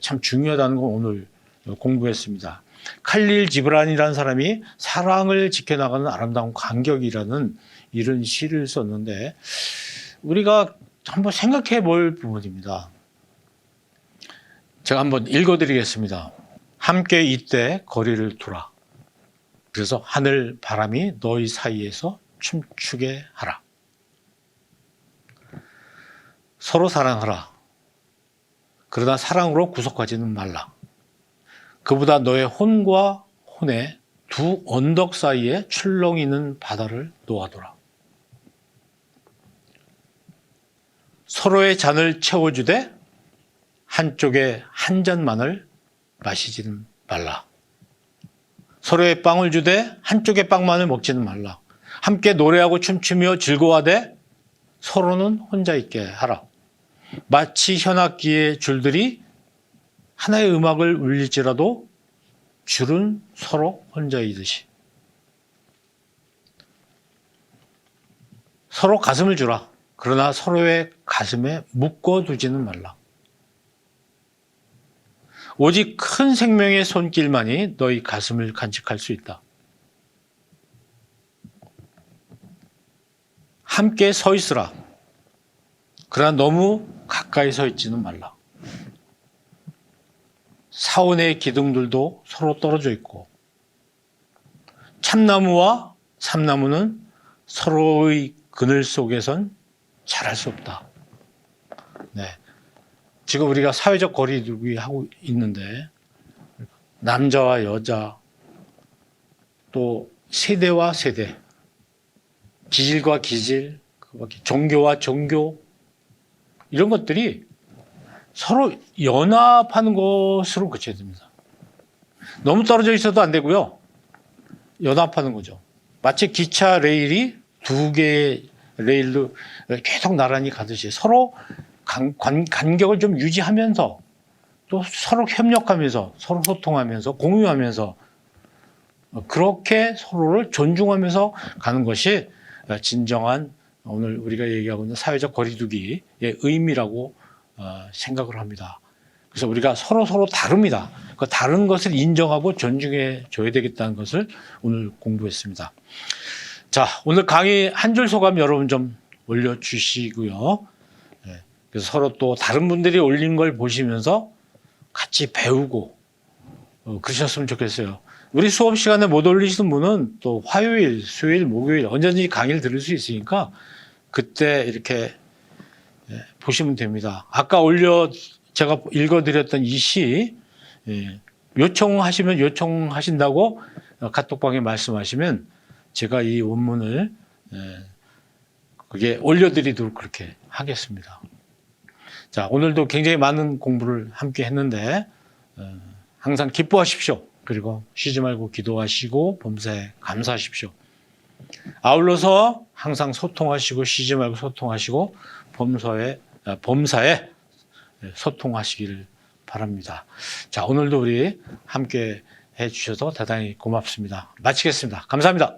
참 중요하다는 걸 오늘 공부했습니다. 칼릴 지브란이라는 사람이 사랑을 지켜나가는 아름다운 간격이라는 이런 시를 썼는데 우리가 한번 생각해 볼 부분입니다. 제가 한번 읽어드리겠습니다. 함께 이때 거리를 두라. 그래서 하늘 바람이 너희 사이에서 춤추게 하라. 서로 사랑하라. 그러나 사랑으로 구속하지는 말라. 그보다 너의 혼과 혼의 두 언덕 사이에 출렁이는 바다를 놓아둬라. 서로의 잔을 채워주되 한쪽에 한 잔만을 마시지는 말라. 서로의 빵을 주되 한쪽의 빵만을 먹지는 말라. 함께 노래하고 춤추며 즐거워하되 서로는 혼자 있게 하라. 마치 현악기의 줄들이 하나의 음악을 울릴지라도 줄은 서로 혼자이듯이. 서로 가슴을 주라. 그러나 서로의 가슴에 묶어두지는 말라. 오직 큰 생명의 손길만이 너희 가슴을 간직할 수 있다. 함께 서 있으라. 그러나 너무 가까이 서 있지는 말라. 사원의 기둥들도 서로 떨어져 있고 참나무와 삼나무는 서로의 그늘 속에선 자랄 수 없다. 네. 지금 우리가 사회적 거리두기 하고 있는데 남자와 여자 또 세대와 세대 기질과 기질 종교와 종교 이런 것들이 서로 연합하는 것으로 그쳐야 됩니다. 너무 떨어져 있어도 안 되고요. 연합하는 거죠. 마치 기차 레일이 두 개의 레일로 계속 나란히 가듯이 서로 간격을 좀 유지하면서 또 서로 협력하면서 서로 소통하면서 공유하면서 그렇게 서로를 존중하면서 가는 것이 진정한 오늘 우리가 얘기하고 있는 사회적 거리두기의 의미라고 생각을 합니다. 그래서 우리가 서로 다릅니다. 그 다른 것을 인정하고 존중해 줘야 되겠다는 것을 오늘 공부했습니다. 자, 오늘 강의 한 줄 소감 여러분 좀 올려주시고요. 그래서 서로 또 다른 분들이 올린 걸 보시면서 같이 배우고 그러셨으면 좋겠어요. 우리 수업 시간에 못 올리시는 분은 또 화요일, 수요일, 목요일 언제든지 강의를 들을 수 있으니까 그때 이렇게 보시면 됩니다. 아까 제가 읽어드렸던 이 시 요청하시면 요청하신다고 카톡방에 말씀하시면 제가 이 원문을 그게 올려드리도록 그렇게 하겠습니다. 자, 오늘도 굉장히 많은 공부를 함께 했는데 항상 기뻐하십시오. 그리고 쉬지 말고 기도하시고 범사에 감사하십시오. 아울러서 항상 소통하시고 쉬지 말고 소통하시고 범사에 소통하시기를 바랍니다. 자, 오늘도 우리 함께 해주셔서 대단히 고맙습니다. 마치겠습니다. 감사합니다.